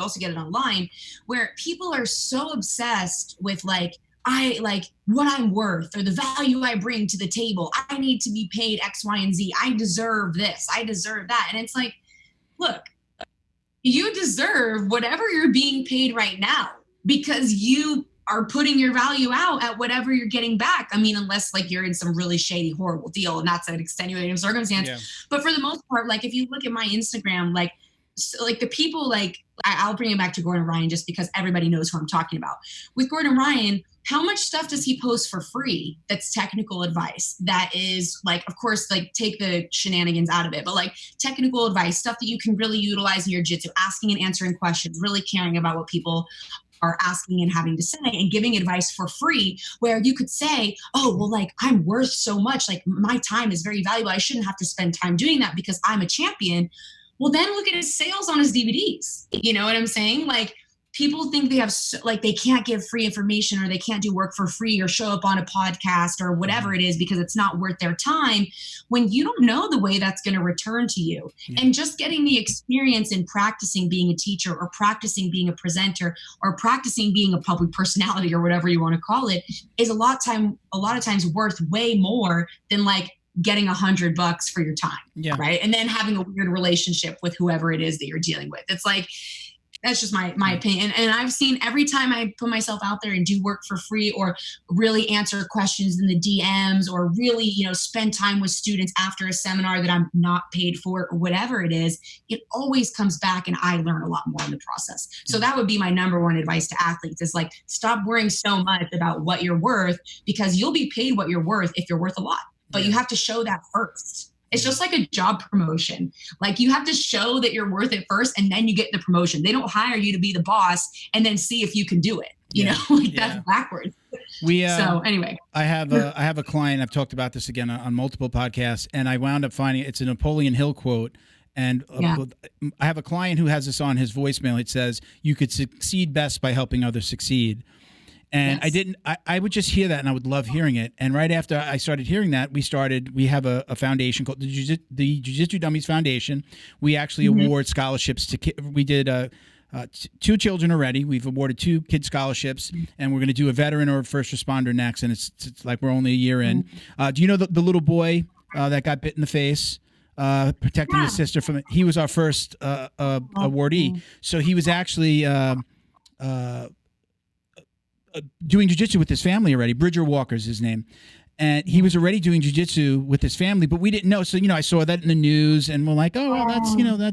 also get it online, where people are so obsessed with like what I'm worth or the value I bring to the table. I need to be paid X, Y, and Z. I deserve this. I deserve that. And it's like, look, you deserve whatever you're being paid right now because you are putting your value out at whatever you're getting back. I mean, unless like you're in some really shady, horrible deal and that's an extenuating circumstance. Yeah. But for the most part, like if you look at my Instagram, like the people, like I'll bring it back to Gordon Ryan just because everybody knows who I'm talking about. With Gordon Ryan, how much stuff does he post for free that's technical advice that is like, of course, like take the shenanigans out of it, but like technical advice, stuff that you can really utilize in your jiu-jitsu, asking and answering questions, really caring about what people are asking and having to say and giving advice for free, where you could say, oh, well, like I'm worth so much, like my time is very valuable. I shouldn't have to spend time doing that because I'm a champion. Well, then look at his sales on his DVDs. You know what I'm saying? Like people think they have they can't give free information or they can't do work for free or show up on a podcast or whatever it is because it's not worth their time when you don't know the way that's going to return to you. And just getting the experience in practicing being a teacher or practicing being a presenter or practicing being a public personality or whatever you want to call it is a lot of times worth way more than like getting $100 for your time. Right. And then having a weird relationship with whoever it is that you're dealing with. It's like, that's just my opinion. And I've seen every time I put myself out there and do work for free or really answer questions in the DMs or really, spend time with students after a seminar that I'm not paid for or whatever it is, it always comes back and I learn a lot more in the process. So that would be my number one advice to athletes is like, stop worrying so much about what you're worth because you'll be paid what you're worth if you're worth a lot, but you have to show that first. It's just like a job promotion. Like you have to show that you're worth it first and then you get the promotion. They don't hire you to be the boss and then see if you can do it. That's backwards. So anyway, I have a client. I've talked about this again on multiple podcasts and I wound up finding it's a Napoleon Hill quote. And I have a client who has this on his voicemail. It says, you could succeed best by helping others succeed. And I would just hear that and I would love hearing it. And right after I started hearing that, we have a foundation called the Jiu Jitsu Dummies Foundation. We actually award scholarships to kids. We did 2 children already. We've awarded 2 kid scholarships and we're going to do a veteran or a first responder next. And it's like we're only a year in. Do you know the little boy that got bit in the face? Protecting his sister from it. He was our first awardee. So he was actually doing jiu-jitsu with his family already. Bridger Walker's his name. And he was already doing jiu-jitsu with his family, but we didn't know. So, I saw that in the news and we're like, oh, well,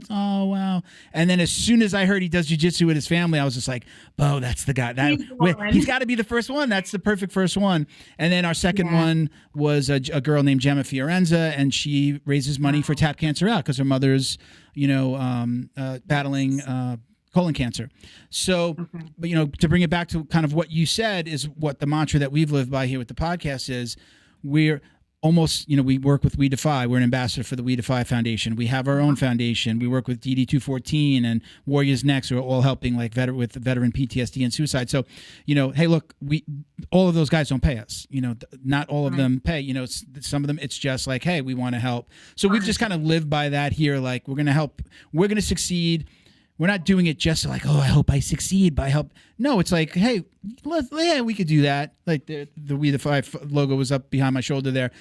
oh, wow. And then as soon as I heard he does jiu-jitsu with his family, I was just like, oh, that's the guy. He's got to be the first one. That's the perfect first one. And then our second one was a girl named Gemma Fiorenza, and she raises money for Tap Cancer Out because her mother's, battling colon cancer. So, but to bring it back to kind of what you said is what the mantra that we've lived by here with the podcast is. We're almost, we work with We Defy. We're an ambassador for the We Defy Foundation. We have our own foundation. We work with DD214 and Warriors Next, who are all helping like with veteran PTSD and suicide. So, hey, look, all of those guys don't pay us. Not all of them pay. Some of them, it's just like, hey, we want to help. So we've just kind of lived by that here. Like, we're going to help. We're going to succeed. We're not doing it just like, oh, I hope I succeed by help. No, it's like, hey, we could do that. Like the We the Five logo was up behind my shoulder there.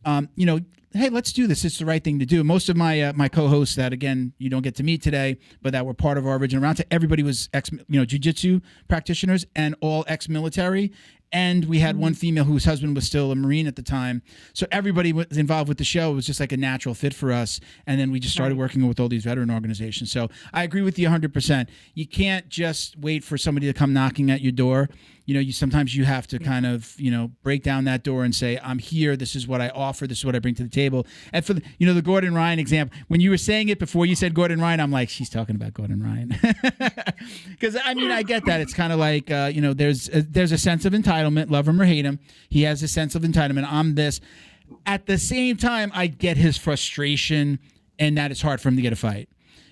Hey, let's do this. It's the right thing to do. Most of my co-hosts that, again, you don't get to meet today, but that were part of our original round, everybody was jiu-jitsu practitioners and all ex-military. And we had one female whose husband was still a Marine at the time. So everybody was involved with the show. It was just like a natural fit for us. And then we just started working with all these veteran organizations. So I agree with you 100%. You can't just wait for somebody to come knocking at your door. you sometimes you have to kind of, break down that door and say, I'm here. This is what I offer. This is what I bring to the table. And for the Gordon Ryan example, when you were saying it before you said Gordon Ryan, I'm like, she's talking about Gordon Ryan. Because I get that. It's kind of like, there's a sense of entitlement, love him or hate him. He has a sense of entitlement. I'm this. At the same time, I get his frustration and that it's hard for him to get a fight.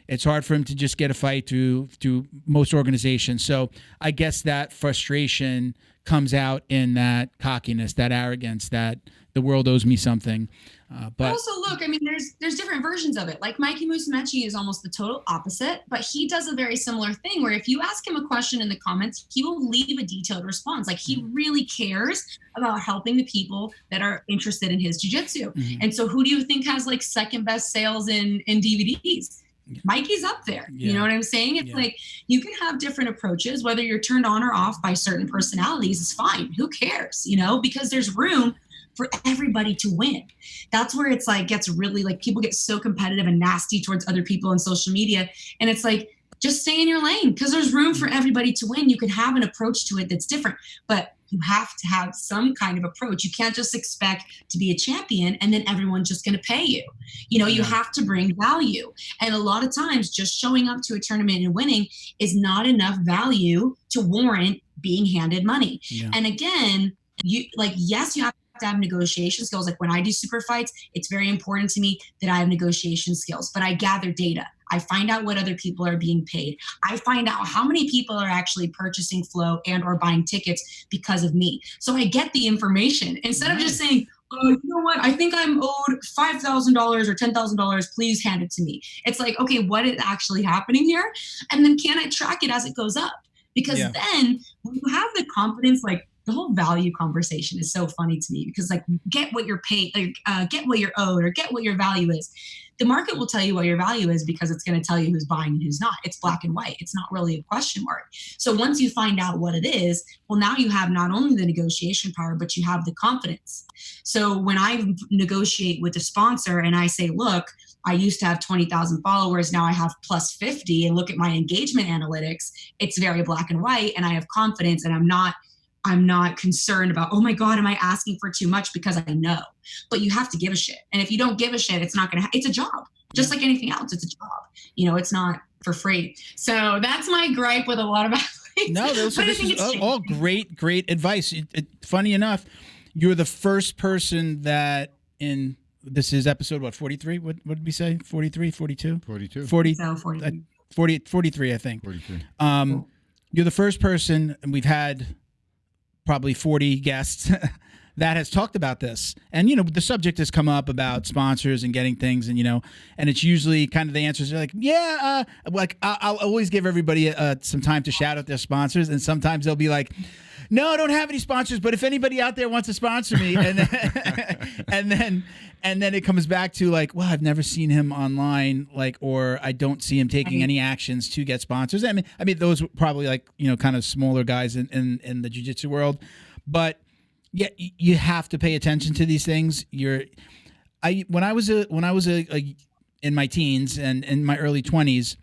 It's hard for him to just get a fight through most organizations. So I guess that frustration comes out in that cockiness, that arrogance, that the world owes me something. But also, look, there's different versions of it. Like Mikey Musumeci is almost the total opposite, but he does a very similar thing where if you ask him a question in the comments, he will leave a detailed response. Like he really cares about helping the people that are interested in his jiu-jitsu. Mm-hmm. And so who do you think has like second best sales in DVDs? Mikey's up there. Yeah. You know what I'm saying? It's like you can have different approaches, whether you're turned on or off by certain personalities is fine. Who cares? Because there's room for everybody to win. That's where it's like gets really like people get so competitive and nasty towards other people on social media. And it's like, just stay in your lane because there's room for everybody to win. You can have an approach to it that's different, but you have to have some kind of approach. You can't just expect to be a champion and then everyone's just going to pay you. You have to bring value. And a lot of times just showing up to a tournament and winning is not enough value to warrant being handed money. Yeah. And again, yes, you have to have negotiation skills. Like when I do super fights, it's very important to me that I have negotiation skills, but I gather data. I find out what other people are being paid. I find out how many people are actually purchasing flow and or buying tickets because of me. So I get the information instead of just saying, oh, you know what? I think I'm owed $5,000 or $10,000. Please hand it to me. It's like, okay, what is actually happening here? And then can I track it as it goes up? Because then when you have the confidence, like the whole value conversation is so funny to me because like get what you're paid, get what you're owed or get what your value is. The market will tell you what your value is because it's going to tell you who's buying and who's not. It's black and white. It's not really a question mark. So once you find out what it is, well, now you have not only the negotiation power, but you have the confidence. So when I negotiate with a sponsor and I say, look, I used to have 20,000 followers. Now I have plus 50 and look at my engagement analytics. It's very black and white and I have confidence and I'm not concerned about, oh my God, am I asking for too much because I know, but you have to give a shit. And if you don't give a shit, it's not going to, it's a job, just like anything else. It's a job, it's not for free. So that's my gripe with a lot of athletes. No, this is all great advice. Funny enough, you're the first person that this is episode 43. What did we say? 43, 42? 42. 43, I think. 43. You're the first person, and we've had probably 40 guests that has talked about this. And, the subject has come up about sponsors and getting things and, and it's usually kind of the answers are like, I'll always give everybody some time to shout out their sponsors. And sometimes they'll be like, no, I don't have any sponsors, but if anybody out there wants to sponsor me, and then, and then it comes back to like, well, I've never seen him online, or I don't see him taking any actions to get sponsors. I mean, those were probably kind of smaller guys in the jiu-jitsu world, but yeah, you have to pay attention to these things. When I was in my teens and in my early 20s,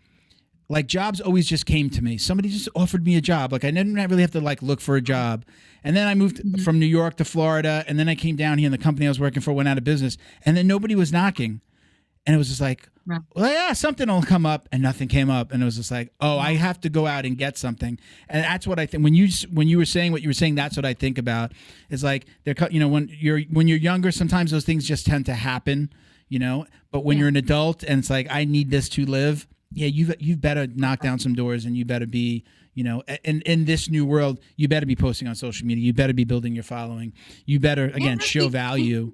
jobs always just came to me. Somebody just offered me a job. I didn't really have to look for a job. And then I moved from New York to Florida. And then I came down here and the company I was working for went out of business. And then nobody was knocking. And it was just like, well, yeah, something will come up, and nothing came up. And it was just like, oh, I have to go out and get something. And that's what I think when you were saying what you were saying, that's what I think about is when you're younger, sometimes those things just tend to happen, but when you're an adult and it's like, I need this to live. Yeah, you've better knock down some doors, and you better be, in this new world, you better be posting on social media. You better be building your following. You better, again, show value.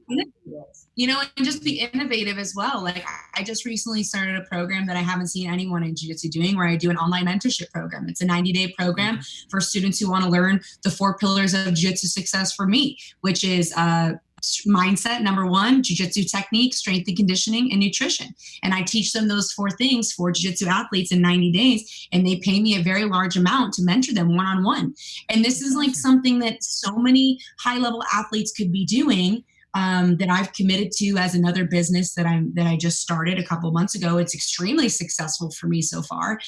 And just be innovative as well. I just recently started a program that I haven't seen anyone in jiu-jitsu doing, where I do an online mentorship program. It's a 90-day program for students who want to learn the 4 pillars of jiu-jitsu success for me, which is mindset, number 1, jiu-jitsu technique, strength and conditioning, and nutrition. And I teach them those 4 things for jiu-jitsu athletes in 90 days, and they pay me a very large amount to mentor them one-on-one. And this is something that so many high-level athletes could be doing, that I've committed to as another business that I just started a couple months ago. It's extremely successful for me so far.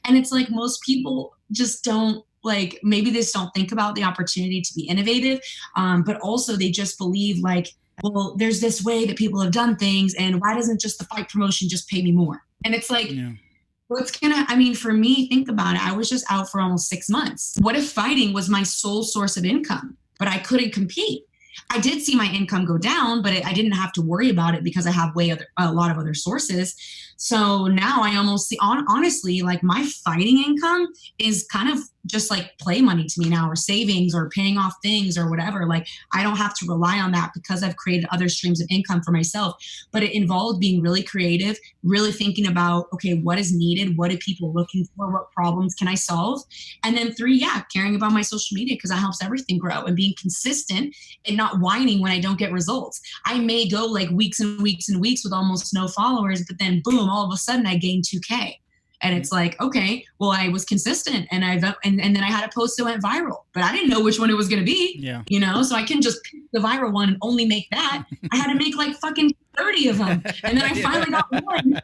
And it's most people just don't Like maybe they just don't think about the opportunity to be innovative, but also they just believe like, well, there's this way that people have done things, and why doesn't just the fight promotion just pay me more? And it's like, I mean, for me, think about it. I was just out for almost 6 months. What if fighting was my sole source of income, but I couldn't compete? I did see my income go down, but I didn't have to worry about it because I have a lot of other sources. So now I almost see, honestly, like my fighting income is kind of just like play money to me now, or savings, or paying off things or whatever. Like I don't have to rely on that because I've created other streams of income for myself. But it involved being really creative, really thinking about, okay, what is needed? What are people looking for? What problems can I solve? And then 3, caring about my social media, because that helps everything grow, and being consistent and not whining when I don't get results. I may go like weeks and weeks and weeks with almost no followers, but then boom, all of a sudden I gain 2K. And it's like, okay, well, I was consistent, and then I had a post that went viral, but I didn't know which one it was going to be, so I can just pick the viral one and only make that. I had to make like fucking 30 of them. And then I finally got one.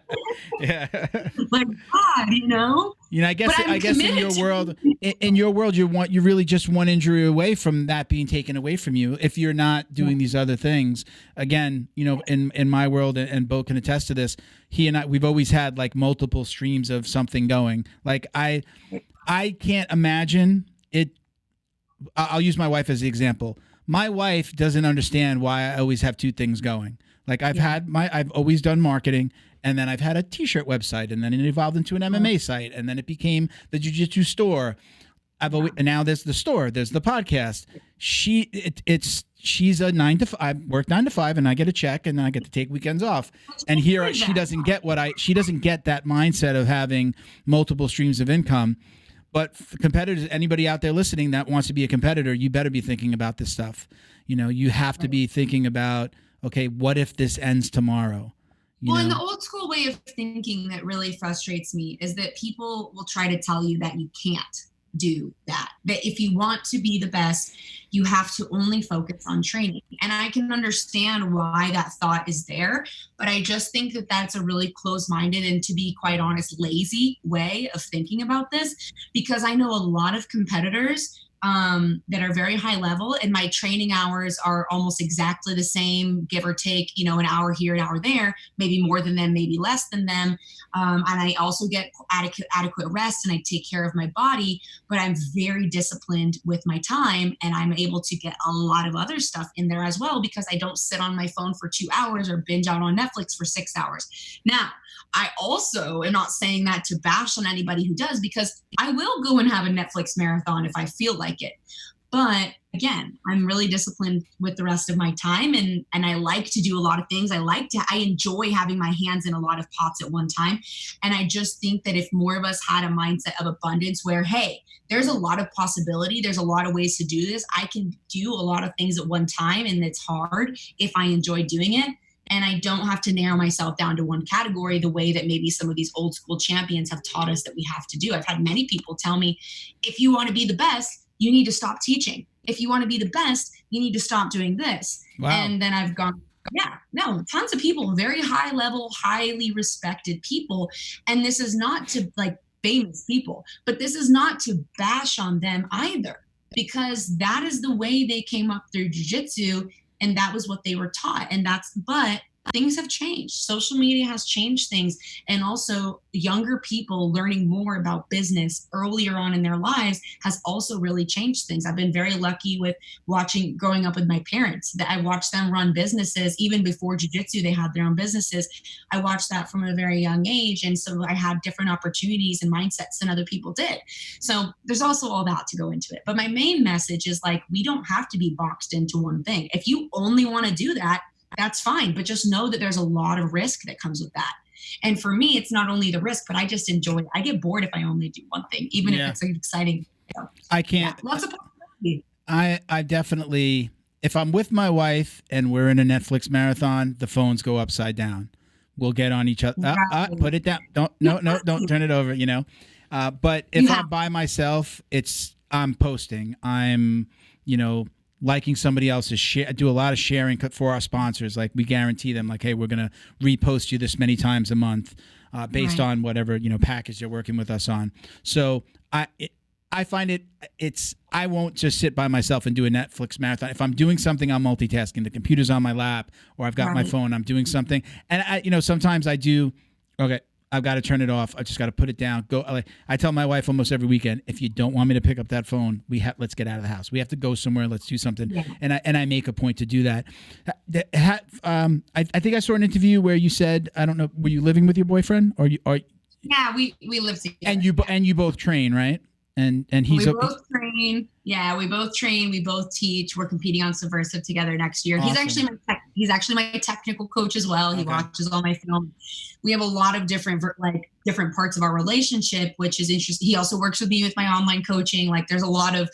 Like, God, I guess in your world, you're really just one injury away from that being taken away from you. If you're not doing these other things, again, in my world, and Bo can attest to this, he and I, we've always had like multiple streams of something going. Like I can't imagine it. I'll use my wife as the example. My wife doesn't understand why I always have 2 things going. Like I've always done marketing, and then I've had a t-shirt website, and then it evolved into an MMA site, and then it became the jiu-jitsu store. And now there's the store, there's the podcast. She's a 9 to 5. I work 9 to 5, and I get a check, and then I get to take weekends off. And here she doesn't get she doesn't get that mindset of having multiple streams of income. But for competitors, anybody out there listening that wants to be a competitor, you better be thinking about this stuff. You have to be thinking about, okay, what if this ends tomorrow? And the old school way of thinking that really frustrates me is that people will try to tell you that you can't do that. That if you want to be the best, you have to only focus on training. And I can understand why that thought is there, but I just think that that's a really closed-minded and, to be quite honest, lazy way of thinking about this, because I know a lot of competitors that are very high level, and my training hours are almost exactly the same, give or take, an hour here, an hour there, maybe more than them, maybe less than them. And I also get adequate rest, and I take care of my body, but I'm very disciplined with my time, and I'm able to get a lot of other stuff in there as well, because I don't sit on my phone for 2 hours or binge out on Netflix for 6 hours. Now, I also am not saying that to bash on anybody who does, because I will go and have a Netflix marathon if I feel like it. But again, I'm really disciplined with the rest of my time, and I like to do a lot of things. I enjoy having my hands in a lot of pots at one time. And I just think that if more of us had a mindset of abundance where, hey, there's a lot of possibility, there's a lot of ways to do this. I can do a lot of things at one time, and it's hard if I enjoy doing it. And I don't have to narrow myself down to one category the way that maybe some of these old school champions have taught us that we have to do. I've had many people tell me, if you want to be the best, you need to stop teaching. If you want to be the best, you need to stop doing this. Wow. And then I've gone, tons of people, very high level, highly respected people. And this is not to like famous people, but this is not to bash on them either, because that is the way they came up through jiu-jitsu. And that was what they were taught. But things have changed. Social media has changed things. And also younger people learning more about business earlier on in their lives has also really changed things. I've been very lucky with growing up with my parents, that I watched them run businesses. Even before jiu-jitsu, they had their own businesses. I watched that from a very young age. And so I had different opportunities and mindsets than other people did. So there's also all that to go into it. But my main message is like, we don't have to be boxed into one thing. If you only want to do that, that's fine. But just know that there's a lot of risk that comes with that. And for me, it's not only the risk, but I just enjoy it. I get bored if I only do one thing, even if it's exciting. I can't. Lots of possibility. I definitely, if I'm with my wife and we're in a Netflix marathon, the phones go upside down. We'll get on each other. Put it down. Don't turn it over, But if I'm by myself, I'm posting. I'm, liking somebody else's share. I do a lot of sharing for our sponsors. Like we guarantee them, like, hey, we're going to repost you this many times a month based on whatever, package they're working with us on. So I I find I won't just sit by myself and do a Netflix marathon. If I'm doing something, I'm multitasking. The computer's on my lap, or I've got my phone. I'm doing something, and sometimes I do. Okay, I've got to turn it off. I just got to put it down. I tell my wife almost every weekend, if you don't want me to pick up that phone, let's get out of the house. We have to go somewhere. Let's do something. Yeah. And I make a point to do that. I think I saw an interview where you said, I don't know, were you living with your boyfriend Yeah, we live together. And you both train, right? And he's we both train. Yeah, we both train. We both teach. We're competing on Subversive together next year. Awesome. He's actually my technical coach as well. He watches all my film. We have a lot of different parts of our relationship, which is interesting. He also works with me with my online coaching. Like there's a lot of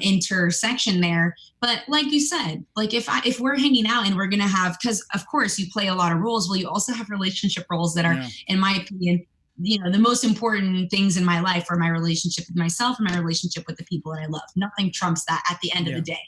intersection there. But like you said, like if we're hanging out and we're gonna have, because of course you play a lot of roles. Well, you also have relationship roles that are, in my opinion, the most important things in my life are my relationship with myself and my relationship with the people that I love. Nothing trumps that at the end of the day.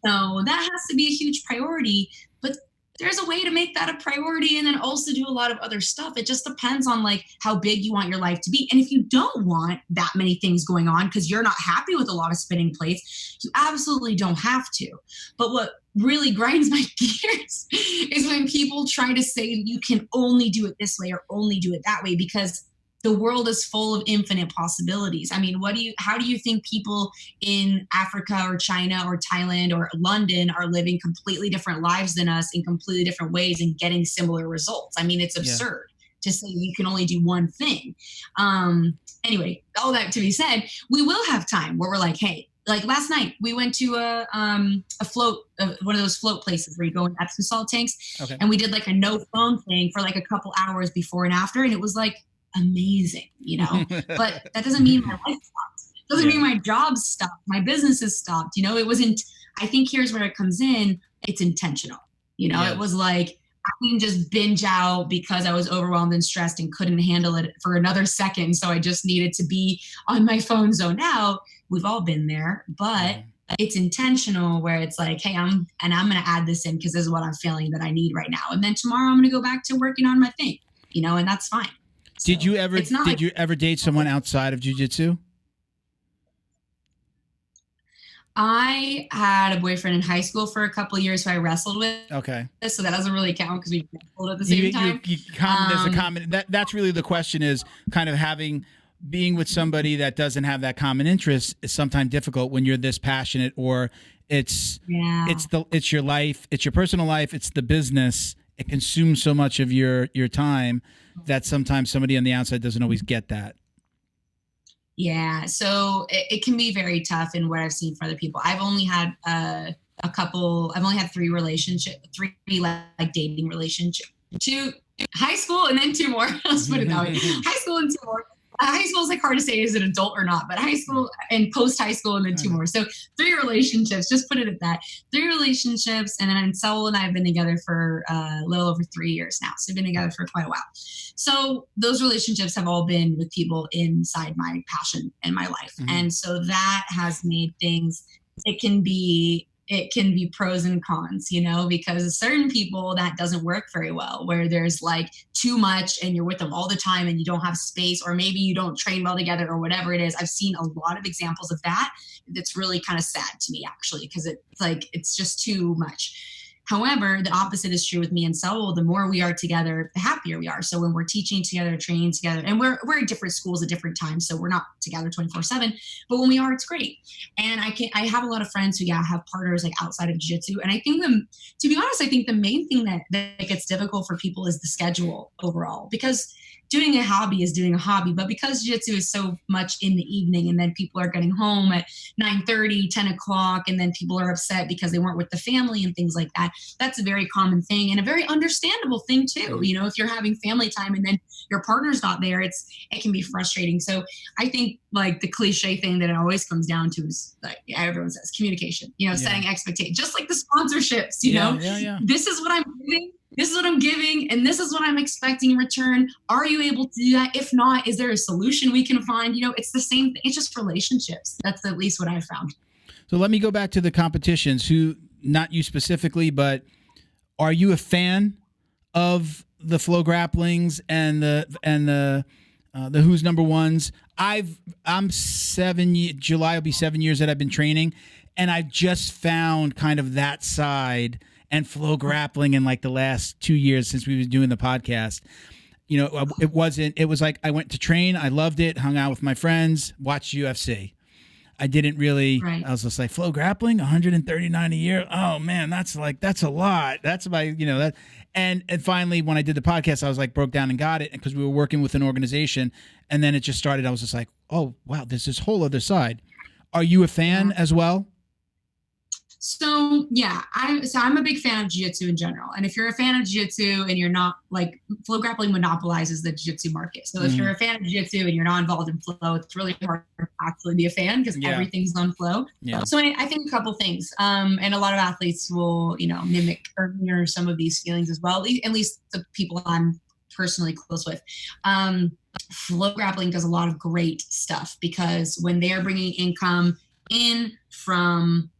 So that has to be a huge priority, but there's a way to make that a priority and then also do a lot of other stuff. It just depends on like how big you want your life to be. And if you don't want that many things going on because you're not happy with a lot of spinning plates, you absolutely don't have to. But what really grinds my gears is when people try to say you can only do it this way or only do it that way, because the world is full of infinite possibilities. I mean, how do you think people in Africa or China or Thailand or London are living completely different lives than us in completely different ways and getting similar results? I mean, it's absurd to say you can only do one thing. Anyway, all that to be said, we will have time where we're like, hey, like last night we went to a float, one of those float places where you go in Epsom salt tanks. Okay. And we did like a no phone thing for like a couple hours before and after. And it was like, amazing, but that doesn't mean my life stopped. Doesn't mean my job stopped, my business has stopped. It wasn't. I think here's where it comes in. It's intentional. It was like I didn't just binge out because I was overwhelmed and stressed and couldn't handle it for another second. So I just needed to be on my phone zoned out. We've all been there, but it's intentional where it's like, hey, I'm going to add this in because this is what I'm feeling that I need right now. And then tomorrow I'm going to go back to working on my thing, and that's fine. So did you ever date someone outside of jiu-jitsu? I had a boyfriend in high school for a couple of years who I wrestled with. Okay. So that doesn't really count because we wrestled at the same time. There's a common, that's really the question, is kind of being with somebody that doesn't have that common interest is sometimes difficult when you're this passionate, or it's your life, it's your personal life, it's the business. It consumes so much of your time that sometimes somebody on the outside doesn't always get that. Yeah, so it can be very tough in what I've seen for other people. I've only had three like dating relationships, 2 high school and then 2 more. Let's put it that way. High school and 2 more. High school is like hard to say, is it adult or not, but high school and post high school and then 2 more. So 3 relationships, just put it at that. 3 relationships. And then Saul and I have been together for a little over 3 years now. So we've been together for quite a while. So those relationships have all been with people inside my passion and my life. Mm-hmm. And so that has made things, it can be pros and cons, because certain people that doesn't work very well, where there's like too much and you're with them all the time and you don't have space, or maybe you don't train well together or whatever it is. I've seen a lot of examples of that. That's really kind of sad to me, actually, because it's just too much. However, the opposite is true with me and Saul. The more we are together, the happier we are. So when we're teaching together, training together, and we're at different schools at different times, so we're not together 24/7, but when we are, it's great. And I have a lot of friends who have partners like outside of jiu-jitsu. And I think to be honest, I think the main thing that gets difficult for people is the schedule overall, because doing a hobby is doing a hobby, but because jiu-jitsu is so much in the evening, and then people are getting home at 9:30, 10 o'clock, and then people are upset because they weren't with the family and things like that. That's a very common thing and a very understandable thing too. If you're having family time and then your partner's not there, it can be frustrating. So I think like the cliche thing that it always comes down to is like everyone says communication, setting expectations, just like the sponsorships, This is what I'm giving. This is what I'm giving, and this is what I'm expecting in return. Are you able to do that? If not, is there a solution we can find? It's the same thing. It's just relationships. That's at least what I've found. So let me go back to the competitions. Not you specifically, but are you a fan of the flow grapplings and the the Who's Number Ones. I'm July will be 7 years that I've been training, and I've just found kind of that side and flow grappling in like the last 2 years since we were doing the podcast. You know, it was like I went to train, I loved it, hung out with my friends, watched UFC. I didn't really, Right. I was just like, flow grappling, 139 a year. Oh man, that's a lot. That's my, that. And finally, when I did the podcast, I was like, broke down and got it because we were working with an organization. And then it just started. I was just like, oh, wow, there's this whole other side. Are you a fan as well? So yeah, I'm a big fan of jiu-jitsu in general. And if you're a fan of jiu-jitsu and you're not, like, flow grappling monopolizes the jiu-jitsu market. So if you're a fan of jiu-jitsu and you're not involved in flow, it's really hard to actually be a fan because everything's on flow. Yeah. So I think a couple things. And a lot of athletes will, mimic or mirror some of these feelings as well, at least the people I'm personally close with. Flow grappling does a lot of great stuff because when they are bringing income in from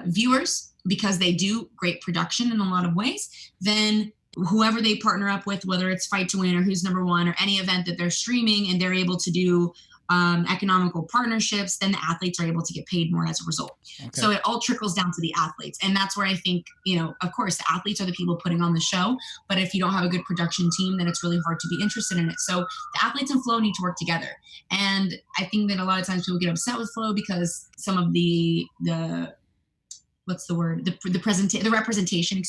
viewers, because they do great production in a lot of ways, then whoever they partner up with, whether it's Fight to Win or Who's Number One or any event that they're streaming, and they're able to do economical partnerships, then the athletes are able to get paid more as a result. Okay. So it all trickles down to the athletes. And that's where I think, of course, the athletes are the people putting on the show, but if you don't have a good production team, then it's really hard to be interested in it. So the athletes and flow need to work together. And I think that a lot of times people get upset with flow because some of the representation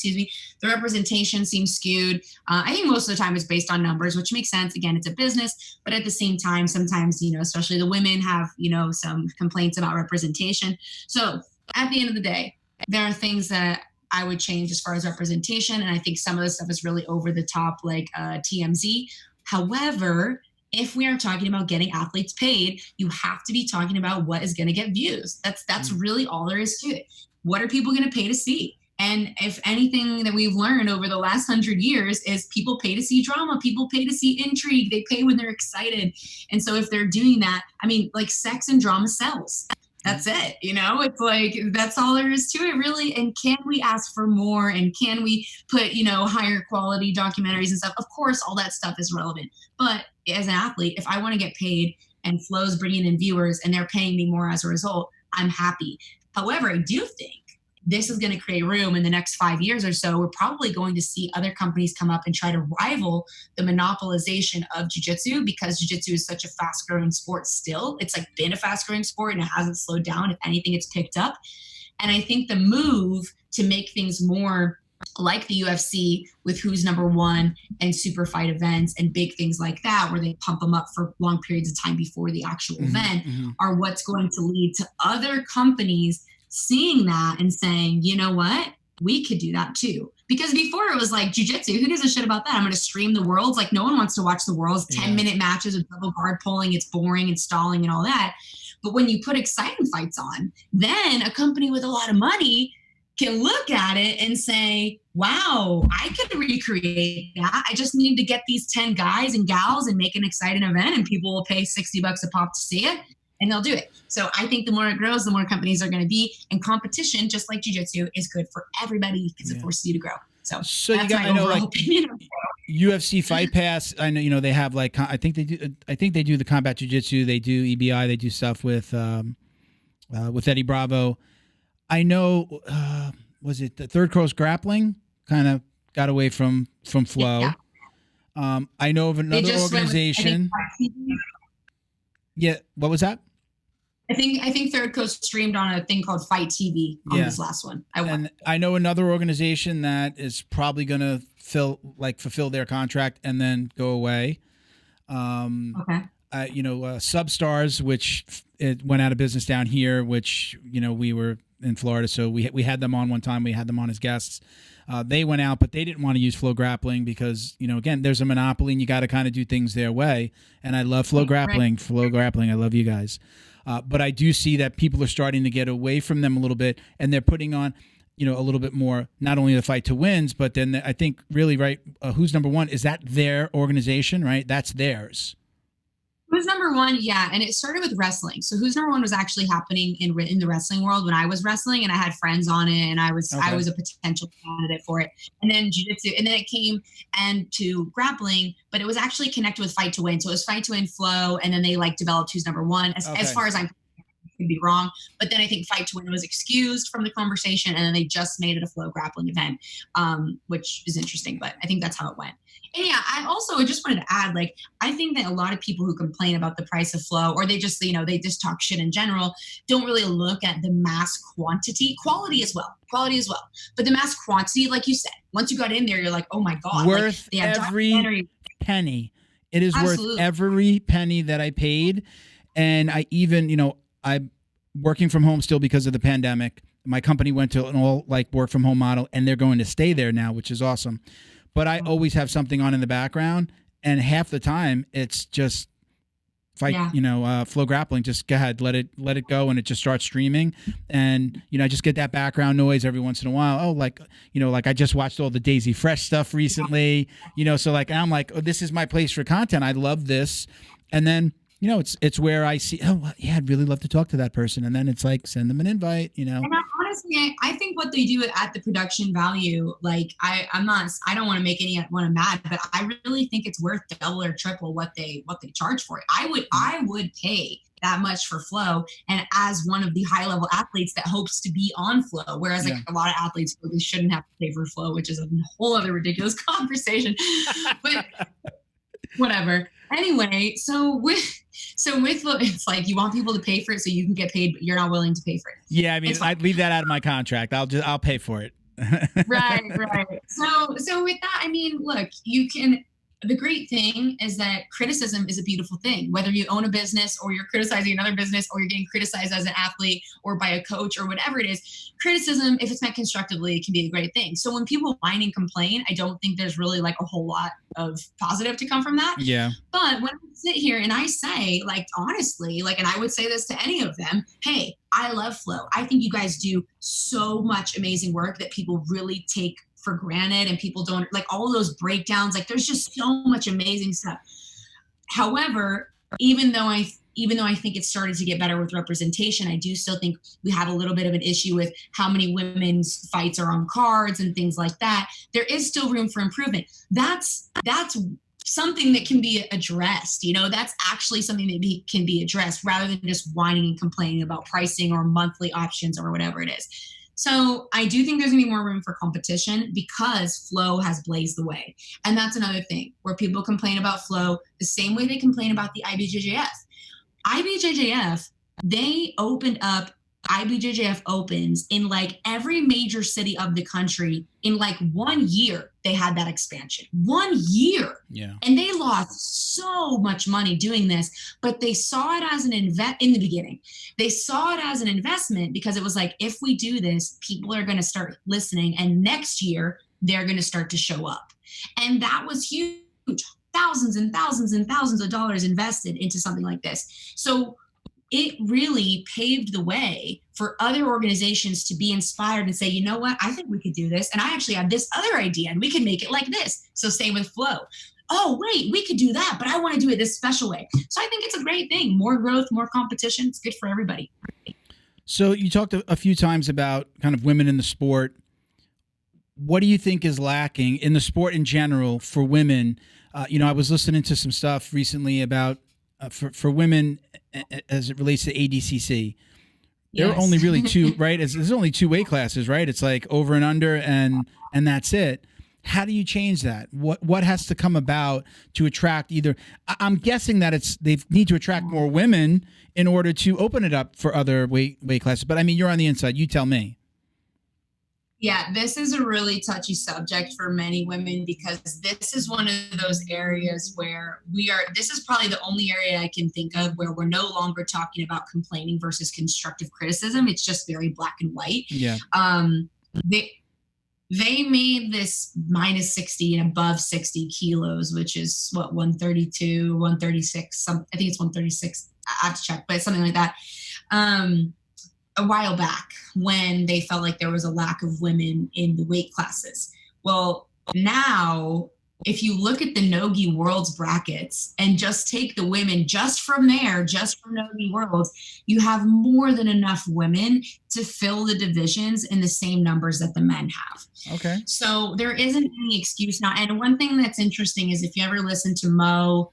seems skewed. I think most of the time it's based on numbers, which makes sense. Again, it's a business, but at the same time, sometimes, especially the women have, some complaints about representation. So at the end of the day, there are things that I would change as far as representation. And I think some of the stuff is really over the top, like TMZ. However, if we are talking about getting athletes paid, you have to be talking about what is going to get views. That's really all there is to it. What are people going to pay to see? And if anything that we've learned over the last 100 years is people pay to see drama, people pay to see intrigue, they pay when they're excited. And so if they're doing that, like sex and drama sells. That's it. It's like, that's all there is to it really. And can we ask for more? And can we put, higher quality documentaries and stuff? Of course, all that stuff is relevant. But as an athlete, if I want to get paid and Flow's bringing in viewers and they're paying me more as a result, I'm happy. However, I do think this is going to create room in the next 5 years or so. We're probably going to see other companies come up and try to rival the monopolization of jiu-jitsu because jiu-jitsu is such a fast-growing sport still. It's like been a fast-growing sport and it hasn't slowed down. If anything, it's picked up. And I think the move to make things more like the UFC with Who's Number One and super fight events and big things like that, where they pump them up for long periods of time before the actual event, are what's going to lead to other companies seeing that and saying, you know what, we could do that too. Because before it was like jiu-jitsu, who gives a shit about that? I'm going to stream the Worlds. Like no one wants to watch the Worlds, 10-minute matches with double guard pulling. It's boring and stalling and all that. But when you put exciting fights on, then a company with a lot of money can look at it and say, wow, I could recreate that. I just need to get these 10 guys and gals and make an exciting event and people will pay $60 a pop to see it and they'll do it. So I think the more it grows, the more companies are going to be, and competition, just like jiu-jitsu, is good for everybody because it forces you to grow. So you got, UFC Fight Pass. I know, they have like, I think they do the combat jiu-jitsu. They do EBI. They do stuff with Eddie Bravo. I know, was it the Third Coast Grappling kind of got away from Flow? Yeah. I know of another organization. Yeah, what was that? I think Third Coast streamed on a thing called Fight TV on this last one. I know another organization that is probably going to fulfill their contract and then go away. Okay. Substars, which it went out of business down here, which we were in Florida, so we had them on one time. We had them on as guests. They went out, but they didn't want to use Flow Grappling because, again, there's a monopoly and you got to kind of do things their way. And I love Flow Grappling. Right. Flow Grappling, I love you guys. But I do see that people are starting to get away from them a little bit, and they're putting on, a little bit more, not only the Fight to Wins, but then I think really, right, Who's Number One, is that their organization, right? That's theirs. Who's number one? Yeah, and it started with wrestling. So who's number one was actually happening in the wrestling world when I was wrestling, and I had friends on it, and I was a potential candidate for it. And then jiu-jitsu, and then it came and to grappling, but it was actually connected with Fight to Win. So it was Fight to Win Flow, and then they like developed who's number one. As far as I'm could be wrong, but then I think Fight to Win was excused from the conversation, and then they just made it a Flow grappling event, which is interesting. But I think that's how it went. And yeah, I also just wanted to add, like, I think that a lot of people who complain about the price of Flow, or they just, they just talk shit in general, don't really look at the mass quality as well, but the mass quantity, like you said, once you got in there, you're like, oh my God, worth every penny. It is worth every penny that I paid. And I even, I'm working from home still because of the pandemic. My company went to an all work from home model, and they're going to stay there now, which is awesome. But I always have something on in the background, and half the time it's just Flow grappling. Just go ahead, let it go, and it just starts streaming. And I just get that background noise every once in a while. Oh, I just watched all the Daisy Fresh stuff recently. So I'm like, oh, this is my place for content. I love this, and then. It's where I see, oh, yeah, I'd really love to talk to that person. And then it's like, send them an invite, And honestly, I think what they do at the production value, I don't want to make anyone mad, but I really think it's worth double or triple what they charge for it. I would pay that much for Flow, and as one of the high level athletes that hopes to be on Flow, whereas a lot of athletes really shouldn't have to pay for Flow, which is a whole other ridiculous conversation, but whatever. Anyway, so with it's like you want people to pay for it so you can get paid, but you're not willing to pay for it. Yeah, I mean, I'd leave that out of my contract. I'll pay for it. Right. So with that, I mean, look, you can. The great thing is that criticism is a beautiful thing. Whether you own a business or you're criticizing another business or you're getting criticized as an athlete or by a coach or whatever it is, criticism, if it's meant constructively, it can be a great thing. So when people whine and complain, I don't think there's really a whole lot of positive to come from that. Yeah. But when I sit here and I say, honestly, and I would say this to any of them, hey, I love Flow. I think you guys do so much amazing work that people really take for granted, and people don't all of those breakdowns. There's just so much amazing stuff. However, even though I think it's started to get better with representation, I do still think we have a little bit of an issue with how many women's fights are on cards and things like that. There is still room for improvement. That's something that can be addressed. That's actually something that can be addressed rather than just whining and complaining about pricing or monthly options or whatever it is. So I do think there's gonna be more room for competition because Flow has blazed the way. And that's another thing where people complain about Flow the same way they complain about the IBJJF. IBJJF, they opened up IBJJF Opens in every major city of the country in 1 year. They had that expansion 1 year. Yeah. And they lost so much money doing this, but they saw it as an in the beginning. They saw it as an investment because it was if we do this, people are going to start listening, and next year they're going to start to show up. And that was huge. Thousands and thousands and thousands of dollars invested into something like this. So it really paved the way for other organizations to be inspired and say, you know what, I think we could do this. And I actually have this other idea and we can make it like this. So same with Flow. Oh, wait, we could do that, but I want to do it this special way. So I think it's a great thing. More growth, more competition. It's good for everybody. So you talked a few times about kind of women in the sport. What do you think is lacking in the sport in general for women? I was listening to some stuff recently about for women as it relates to ADCC. There are only really two, right? There's only two weight classes, right? It's over and under, and that's it. How do you change that? What has to come about to attract either? I'm guessing that they need to attract more women in order to open it up for other weight classes. But I mean, you're on the inside. You tell me. Yeah, this is a really touchy subject for many women because this is one of those areas where this is probably the only area I can think of where we're no longer talking about complaining versus constructive criticism. It's just very black and white. Yeah. They made this minus 60 and above 60 kilos, which is 132, 136, I think it's 136. I have to check, but it's something like that. A while back when they felt like there was a lack of women in the weight classes. Well, now if you look at the Nogi Worlds brackets and just take the women just from there, just from Nogi Worlds, you have more than enough women to fill the divisions in the same numbers that the men have. Okay. So there isn't any excuse now. And one thing that's interesting is if you ever listen to Mo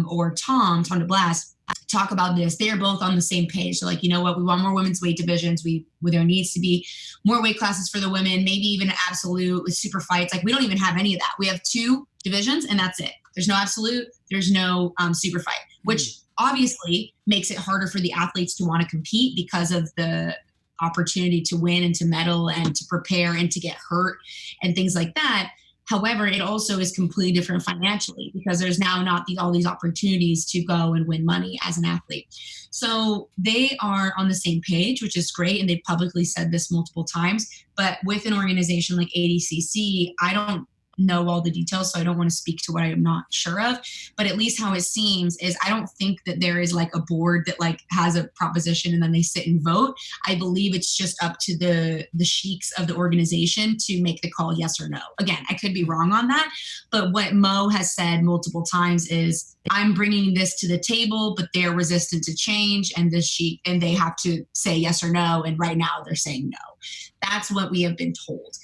or Tom DeBlas, talk about this, they are both on the same page. So like, you know what, we want more women's weight divisions. There needs to be more weight classes for the women, maybe even absolute with super fights. Like we don't even have any of that. We have 2 divisions and that's it. There's no absolute, there's no super fight, which obviously makes it harder for the athletes to want to compete because of the opportunity to win and to medal and to prepare and to get hurt and things like that. However, it also is completely different financially because there's now not all these opportunities to go and win money as an athlete. So they are on the same page, which is great. And they've publicly said this multiple times. But with an organization like ADCC, I don't know all the details, so I don't want to speak to what I'm not sure of. But at least how it seems is I don't think that there is like a board that like has a proposition and then they sit and vote. I believe it's just up to the sheiks of the organization to make the call yes or no. Again, I could be wrong on that, but what Mo has said multiple times is I'm bringing this to the table, but they're resistant to change and the sheik and they have to say yes or no. And right now they're saying no. That's what we have been told.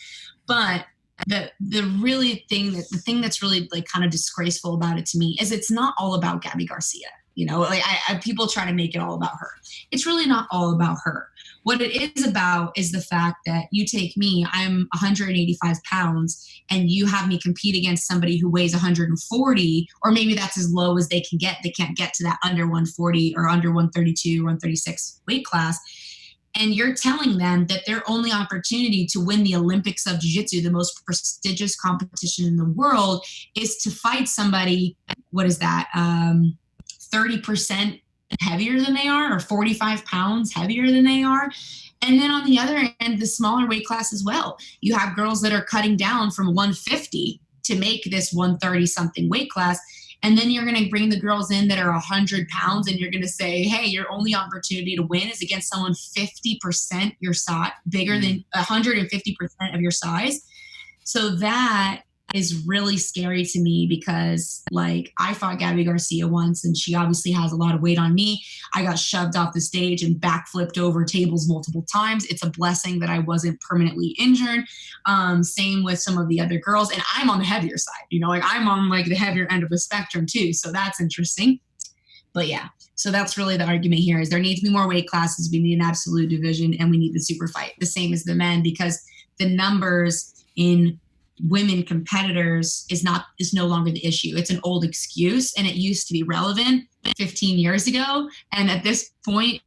But the thing that's really like kind of disgraceful about it to me is it's not all about Gabby Garcia. You know, like people try to make it all about her. It's really not all about her. What it is about is the fact that you take me, I'm 185 pounds, and you have me compete against somebody who weighs 140, or maybe that's as low as they can get. They can't get to that under 140 or under 132, 136 weight class. And you're telling them that their only opportunity to win the Olympics of Jiu-Jitsu, the most prestigious competition in the world, is to fight somebody, what is that, 30% heavier than they are or 45 pounds heavier than they are. And then on the other end, the smaller weight class as well. You have girls that are cutting down from 150 to make this 130 something weight class. And then you're going to bring the girls in that are 100 pounds and you're going to say, hey, your only opportunity to win is against someone 50% your size, bigger than 150% of your size. So that is really scary to me because like I fought Gabby Garcia once and she obviously has a lot of weight on me. I got shoved off the stage and backflipped over tables multiple times. It's a blessing that I wasn't permanently injured. Same with some of the other girls. And I'm on the heavier side, you know, like I'm on like the heavier end of the spectrum too. So that's interesting. But yeah, so that's really the argument here is there needs to be more weight classes. We need an absolute division and we need the super fight, the same as the men, because the numbers in women competitors is no longer the issue. It's an old excuse and it used to be relevant 15 years ago. And at this point,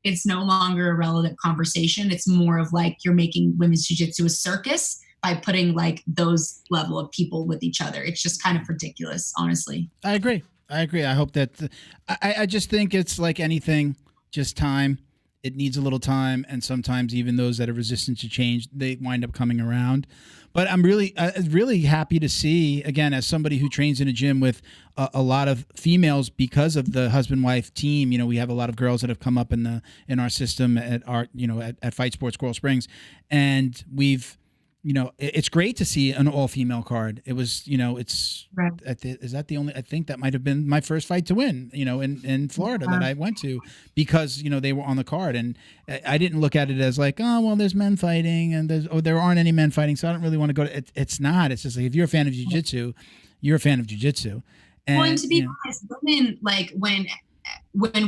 it's no longer a relevant conversation. It's more of like you're making women's jiu-jitsu a circus by putting like those level of people with each other. It's just kind of ridiculous, honestly. I agree. I hope that I just think it's like anything, just time. It needs a little time, and sometimes even those that are resistant to change, they wind up coming around. But I'm really happy to see, again, as somebody who trains in a gym with a lot of females because of the husband-wife team. You know, we have a lot of girls that have come up in our system at Fight Sports Coral Springs, and we've. You know, it's great to see an all-female card. It was, you know, it's right. Is that the only? I think that might have been my first fight to win. You know, in Florida that I went to because you know they were on the card, and I didn't look at it as like, oh well, there's men fighting, and there aren't any men fighting, so I don't really want to go to. It's not. It's just like if you're a fan of jiu-jitsu, you're a fan of jiu-jitsu. And to be honest, women like when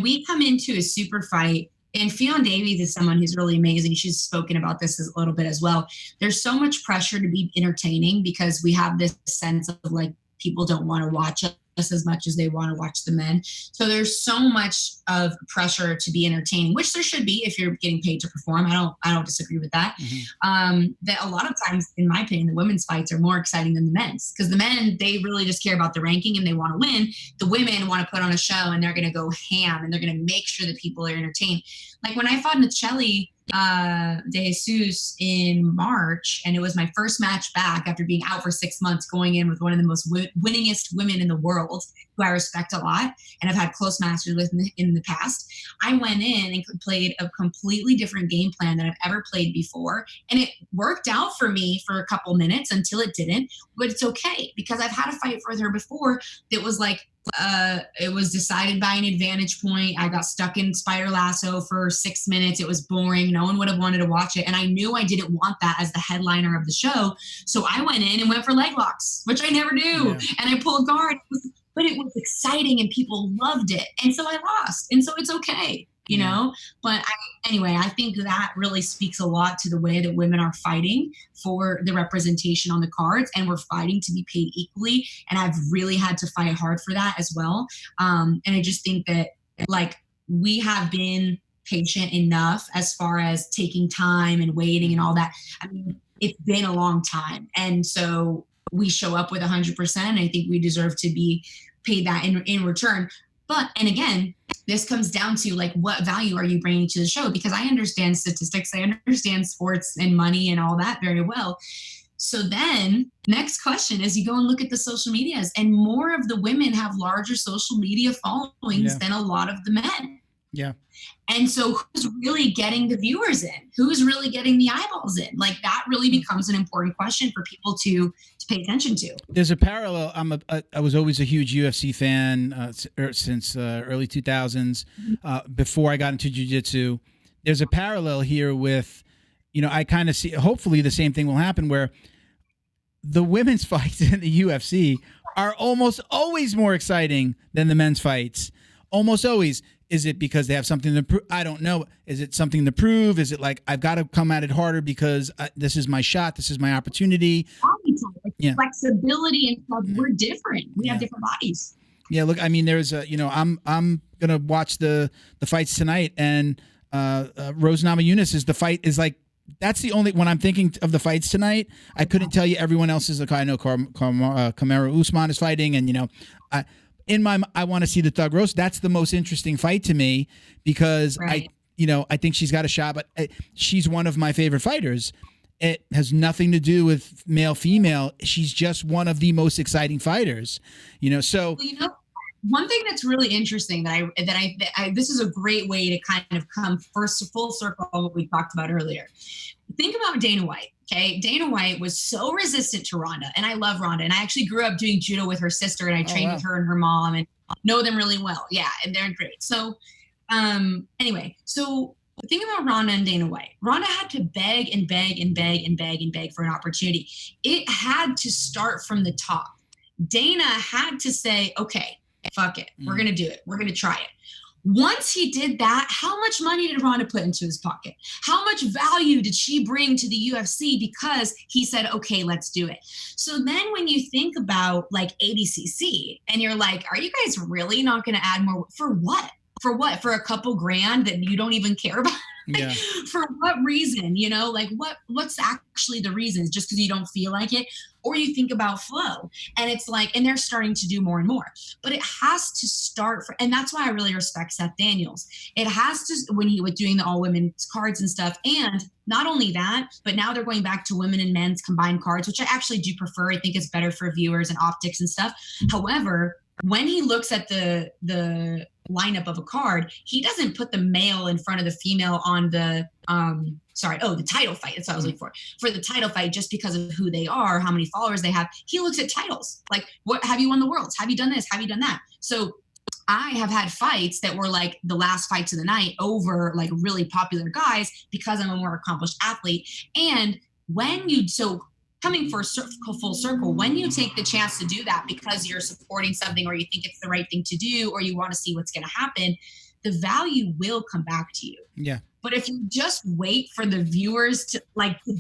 we come into a super fight. And Fionn Davies is someone who's really amazing. She's spoken about this a little bit as well. There's so much pressure to be entertaining because we have this sense of like people don't want to watch us as much as they want to watch the men. So there's so much of pressure to be entertaining, which there should be if you're getting paid to perform. I don't disagree with that. Mm-hmm. That a lot of times, in my opinion, the women's fights are more exciting than the men's because the men, they really just care about the ranking and they want to win. The women want to put on a show and they're going to go ham and they're going to make sure that people are entertained. Like when I fought Nicelli, De Jesus in March, and it was my first match back after being out for 6 months, going in with one of the most winningest women in the world, who I respect a lot and I've had close matches with in the past. I went in and played a completely different game plan than I've ever played before, and it worked out for me for a couple minutes until it didn't, but it's okay because I've had a fight with her before that was like, it was decided by an advantage point. I got stuck in spider lasso for 6 minutes. It was boring. No one would have wanted to watch it. And I knew I didn't want that as the headliner of the show. So I went in and went for leg locks, which I never do. Yeah. And I pulled guard, but it was exciting and people loved it. And so I lost. And so it's okay, you know? But anyway, I think that really speaks a lot to the way that women are fighting for the representation on the cards, and we're fighting to be paid equally. And I've really had to fight hard for that as well. And I just think that like we have been patient enough as far as taking time and waiting and all that. I mean, it's been a long time. And so we show up with 100%. And I think we deserve to be paid that in return. But, and again, this comes down to like, what value are you bringing to the show? Because I understand statistics, I understand sports and money and all that very well. So then next question is you go and look at the social medias, and more of the women have larger social media followings than a lot of the men. Yeah. And so who's really getting the viewers in? Who's really getting the eyeballs in? Like that really becomes an important question for people to pay attention to. There's a parallel. I was always a huge UFC fan since early 2000s, before I got into jiu-jitsu. There's a parallel here with, you know, I kind of see, hopefully the same thing will happen where the women's fights in the UFC are almost always more exciting than the men's fights. Almost always. Is it because they have something to prove? I don't know. Is it something to prove? Is it like, I've got to come at it harder because this is my shot. This is my opportunity. Flexibility and stuff. We're different. We have different bodies. Yeah. Look, I mean, there's a, you know, I'm going to watch the fights tonight, and Rose Namajunas is the fight is like, that's the only, when I'm thinking of the fights tonight, I couldn't tell you everyone else is like, I know Kamaru Usman is fighting, and, you know, I want to see the thug roast. That's the most interesting fight to me because I think she's got a shot, but she's one of my favorite fighters. It has nothing to do with male, female. She's just one of the most exciting fighters, you know? So, well, you know, one thing that's really interesting that I this is a great way to kind of come first full circle on what we talked about earlier. Think about Dana White. Okay, Dana White was so resistant to Ronda, and I love Ronda, and I actually grew up doing judo with her sister, and I trained with her and her mom, and know them really well. Yeah, and they're great. So, anyway, so the thing about Ronda and Dana White, Ronda had to beg and beg and beg and beg and beg for an opportunity. It had to start from the top. Dana had to say, okay, fuck it, we're gonna do it, we're gonna try it. Once he did that, how much money did Ronda put into his pocket? How much value did she bring to the UFC because he said, okay, let's do it? So then when you think about like ADCC and you're like, are you guys really not going to add more? For what? For what? For a couple grand that you don't even care about? Yeah. For what reason? You know, like what's actually the reason? Just because you don't feel like it? Or you think about flow, and it's like, and they're starting to do more and more, but it has to start and that's why I really respect Seth Daniels. It has to, when he was doing the all women's cards and stuff. And not only that, but now they're going back to women and men's combined cards, which I actually do prefer. I think it's better for viewers and optics and stuff. However, when he looks at the lineup of a card, he doesn't put the male in front of the female on the the title fight. That's what I was looking for the title fight, just because of who they are, how many followers they have. He looks at titles like, what have you won the worlds? Have you done this? Have you done that? So I have had fights that were like the last fights of the night over like really popular guys because I'm a more accomplished athlete. And coming for full circle, when you take the chance to do that because you're supporting something or you think it's the right thing to do or you want to see what's going to happen, the value will come back to you. Yeah. But if you just wait for the viewers to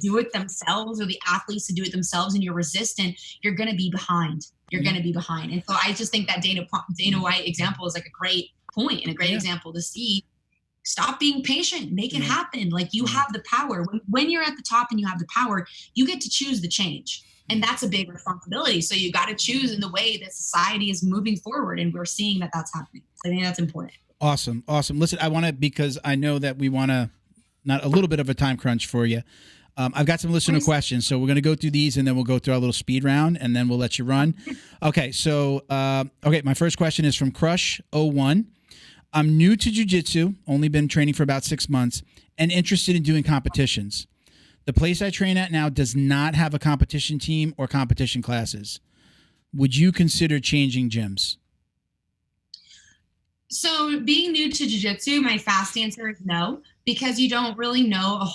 do it themselves or the athletes to do it themselves and you're resistant, you're going to be behind. You're going to be behind. And so I just think that Dana White example is like a great point and a great example to see. Stop being patient, make it happen. Like you have the power. When you're at the top and you have the power, you get to choose the change. And that's a big responsibility. So you got to choose in the way that society is moving forward. And we're seeing that that's happening. So I think that's important. Awesome. Listen, I want to, because I know that we want to not a little bit of a time crunch for you. I've got some listener questions, so we're going to go through these, and then we'll go through our little speed round, and then we'll let you run. Okay, so my first question is from Crush01. I'm new to jiu-jitsu, only been training for about 6 months, and interested in doing competitions. The place I train at now does not have a competition team or competition classes. Would you consider changing gyms? So being new to jiu-jitsu, my fast answer is no, because you don't really know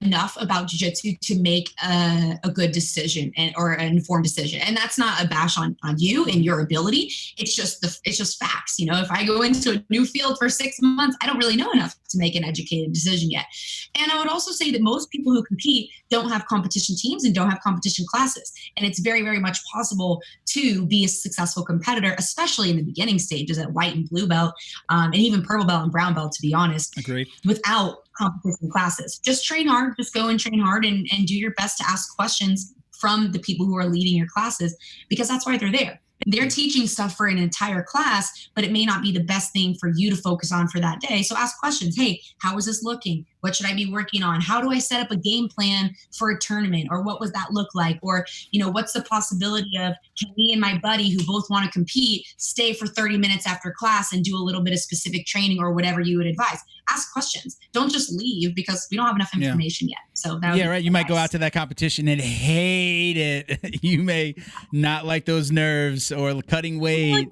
enough about jiu-jitsu to make a good decision or an informed decision. And that's not a bash on you and your ability. It's just facts. You know, if I go into a new field for 6 months, I don't really know enough to make an educated decision yet. And I would also say that most people who compete don't have competition teams and don't have competition classes. And it's very, very much possible to be a successful competitor, especially in the beginning stages at white and blue belt, and even purple belt and brown belt, to be honest. Agreed. Without competition classes. Just train hard, just go and train hard and do your best to ask questions from the people who are leading your classes, because that's why they're there. They're teaching stuff for an entire class, but it may not be the best thing for you to focus on for that day. So ask questions. Hey, how is this looking? What should I be working on? How do I set up a game plan for a tournament? Or what would that look like? Or, you know, what's the possibility of me and my buddy who both want to compete stay for 30 minutes after class and do a little bit of specific training or whatever you would advise? Ask questions. Don't just leave because we don't have enough information yet. So that right. You might go out to that competition and hate it. You may not like those nerves or cutting weight.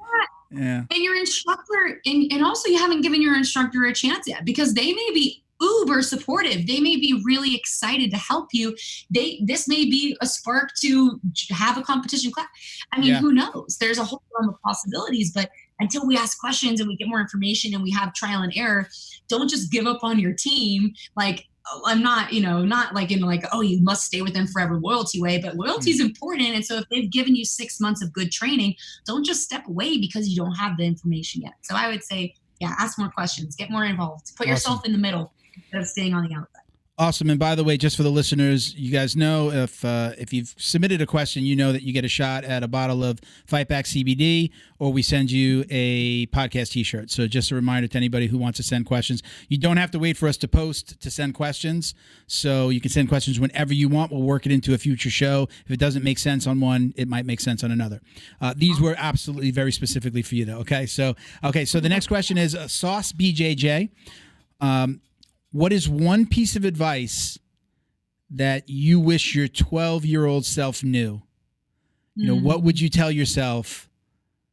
Yeah. And your instructor, and also you haven't given your instructor a chance yet, because they may be uber supportive. They may be really excited to help you. This may be a spark to have a competition class. I mean, who knows? There's a whole realm of possibilities, but until we ask questions and we get more information and we have trial and error, don't just give up on your team. Like, I'm not, not like in like, oh, you must stay with them forever loyalty way, but loyalty is important. And so if they've given you 6 months of good training, don't just step away because you don't have the information yet. So I would say, ask more questions, get more involved, put yourself in the middle instead of staying on the outside. Awesome. And by the way, just for the listeners, you guys know if you've submitted a question, you know that you get a shot at a bottle of Fight Back CBD, or we send you a podcast t-shirt. So just a reminder to anybody who wants to send questions. You don't have to wait for us to post to send questions. So you can send questions whenever you want. We'll work it into a future show. If it doesn't make sense on one, it might make sense on another. These were absolutely very specifically for you, though. Okay. So the next question is Sauce BJJ. What is one piece of advice that you wish your 12-year-old self knew? You know, what would you tell yourself,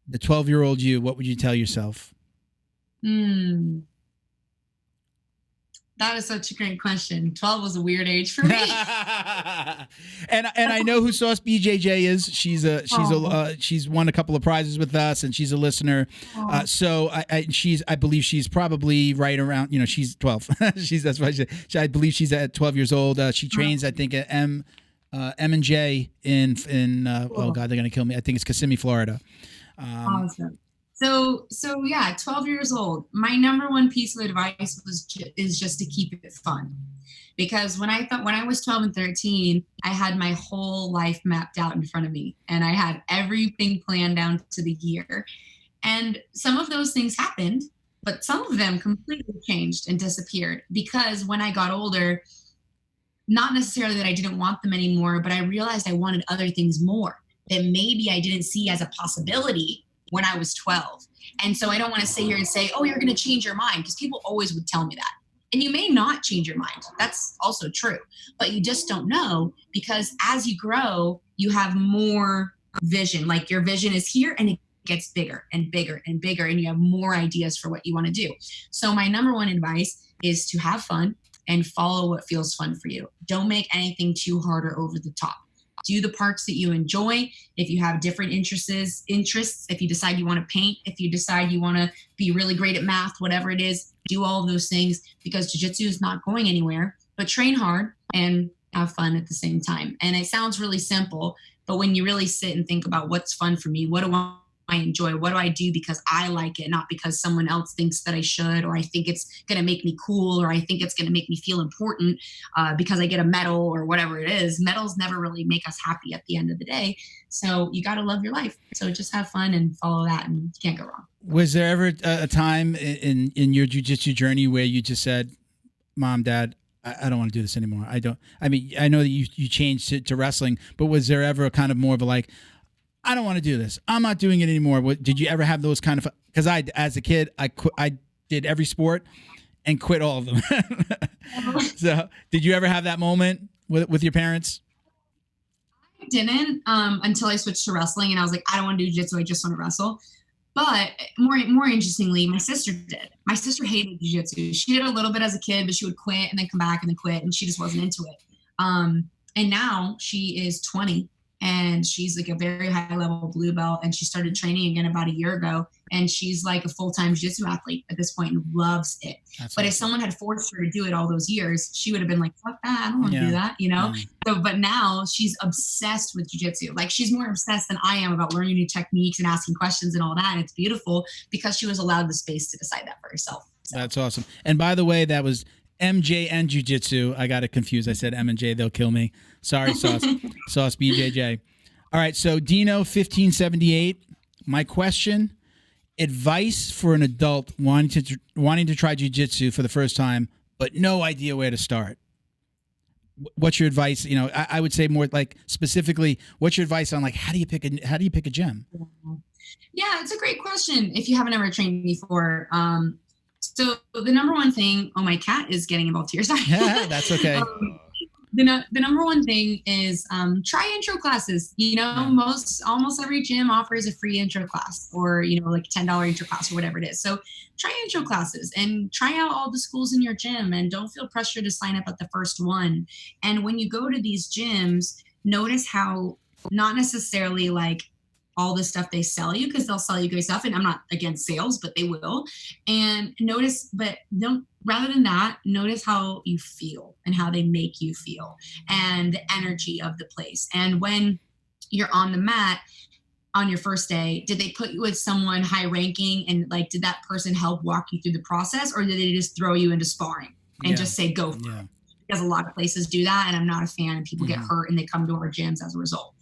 the 12-year-old you, what would you tell yourself? That is such a great question. 12 was a weird age for me. and I know who Sauce BJJ is. She's won a couple of prizes with us, and she's a listener. So I believe she's probably right around. She's 12. That's why I believe she's at 12 years old. She trains, I think, at M&J in oh God, they're gonna kill me. I think it's Kissimmee, Florida. Awesome. So 12 years old. My number one piece of advice is just to keep it fun, because when I was 12 and 13, I had my whole life mapped out in front of me, and I had everything planned down to the year. And some of those things happened, but some of them completely changed and disappeared, because when I got older, not necessarily that I didn't want them anymore, but I realized I wanted other things more that maybe I didn't see as a possibility when I was 12. And so I don't want to sit here and say, oh, you're going to change your mind, because people always would tell me that. And you may not change your mind. That's also true. But you just don't know, because as you grow, you have more vision. Like your vision is here and it gets bigger and bigger and bigger, and you have more ideas for what you want to do. So my number one advice is to have fun and follow what feels fun for you. Don't make anything too hard or over the top. Do the parts that you enjoy. If you have different interests, if you decide you want to paint, if you decide you want to be really great at math, whatever it is, do all of those things, because jiu-jitsu is not going anywhere. But train hard and have fun at the same time. And it sounds really simple, but when you really sit and think about what's fun for me, what do I enjoy, what do I do because I like it, not because someone else thinks that I should, or I think it's going to make me cool, or I think it's going to make me feel important because I get a medal or whatever it is. Medals never really make us happy at the end of the day. So you got to love your life. So just have fun and follow that, and you can't go wrong. Was there ever a time in your jiu-jitsu journey where you just said, Mom, Dad, I don't want to do this anymore. I mean, I know that you changed to wrestling, but was there ever a kind of more of a like, I don't want to do this. I'm not doing it anymore. Did you ever have those kind of, because as a kid, I did every sport and quit all of them. So did you ever have that moment with your parents? I didn't until I switched to wrestling, and I was like, I don't want to do jiu-jitsu. I just want to wrestle. But more interestingly, my sister did. My sister hated jiu-jitsu. She did a little bit as a kid, but she would quit and then come back and then quit, and she just wasn't into it. And now she is 20, and she's like a very high level blue belt, and she started training again about a year ago, and she's like a full-time jiu-jitsu athlete at this point and loves it. That's but awesome. If someone had forced her to do it all those years, she would have been like, fuck that, I don't want to do that, you know? So, but now she's obsessed with jiu-jitsu. Like, she's more obsessed than I am about learning new techniques and asking questions and all that. And it's beautiful because she was allowed the space to decide that for herself. So. That's awesome. And by the way, that was MJ and Jiu-Jitsu. I got it confused. I said M and J. They'll kill me. Sorry, Sauce. Sauce BJJ. All right. So Dino 1578. My question: advice for an adult wanting to try Jiu-Jitsu for the first time, but no idea where to start. What's your advice? You know, I would say more like specifically, what's your advice on like how do you pick a gym? Yeah, it's a great question. If you haven't ever trained before. So the number one thing, my cat is getting involved here. Sorry. Yeah, that's okay. The number one thing is try intro classes. You know, almost every gym offers a free intro class, or, you know, like $10 intro class or whatever it is. So try intro classes and try out all the schools in your gym, and don't feel pressure to sign up at the first one. And when you go to these gyms, notice how not necessarily like all the stuff they sell you, because they'll sell you great stuff, and I'm not against sales, but they will. And rather than that, notice how you feel and how they make you feel and the energy of the place. And when you're on the mat on your first day, did they put you with someone high ranking, and like, did that person help walk you through the process, or did they just throw you into sparring and just say, go for it? Because a lot of places do that, and I'm not a fan, and people get hurt and they come to our gyms as a result.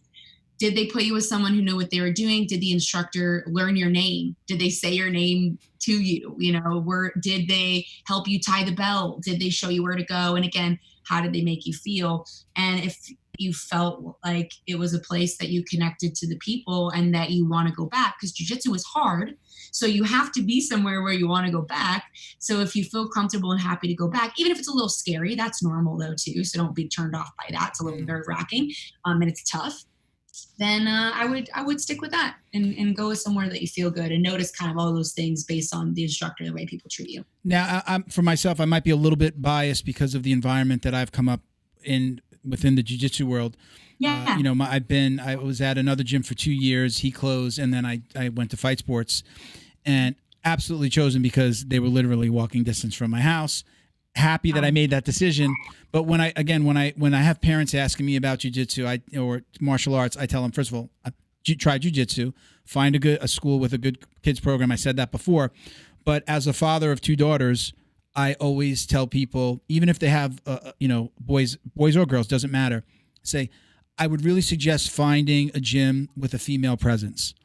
Did they put you with someone who knew what they were doing? Did the instructor learn your name? Did they say your name to you? You know, did they help you tie the belt? Did they show you where to go? And again, how did they make you feel? And if you felt like it was a place that you connected to the people and that you want to go back, because jiu-jitsu is hard. So you have to be somewhere where you want to go back. So if you feel comfortable and happy to go back, even if it's a little scary, that's normal though too. So don't be turned off by that. It's a little nerve-wracking, and it's tough. Then I would stick with that and go with somewhere that you feel good, and notice kind of all those things based on the instructor, the way people treat you. Now, for myself, I might be a little bit biased because of the environment that I've come up in within the jiu-jitsu world. Yeah. You know, I was at another gym for 2 years. He closed, and then I went to Fight Sports, and absolutely chosen because they were literally walking distance from my house. Happy that I made that decision. But when I have parents asking me about jiu-jitsu or martial arts, I tell them, first of all, try jiu-jitsu, find a school with a good kids program. I said that before. But as a father of 2 daughters, I always tell people, even if they have, boys or girls, doesn't matter, say, I would really suggest finding a gym with a female presence.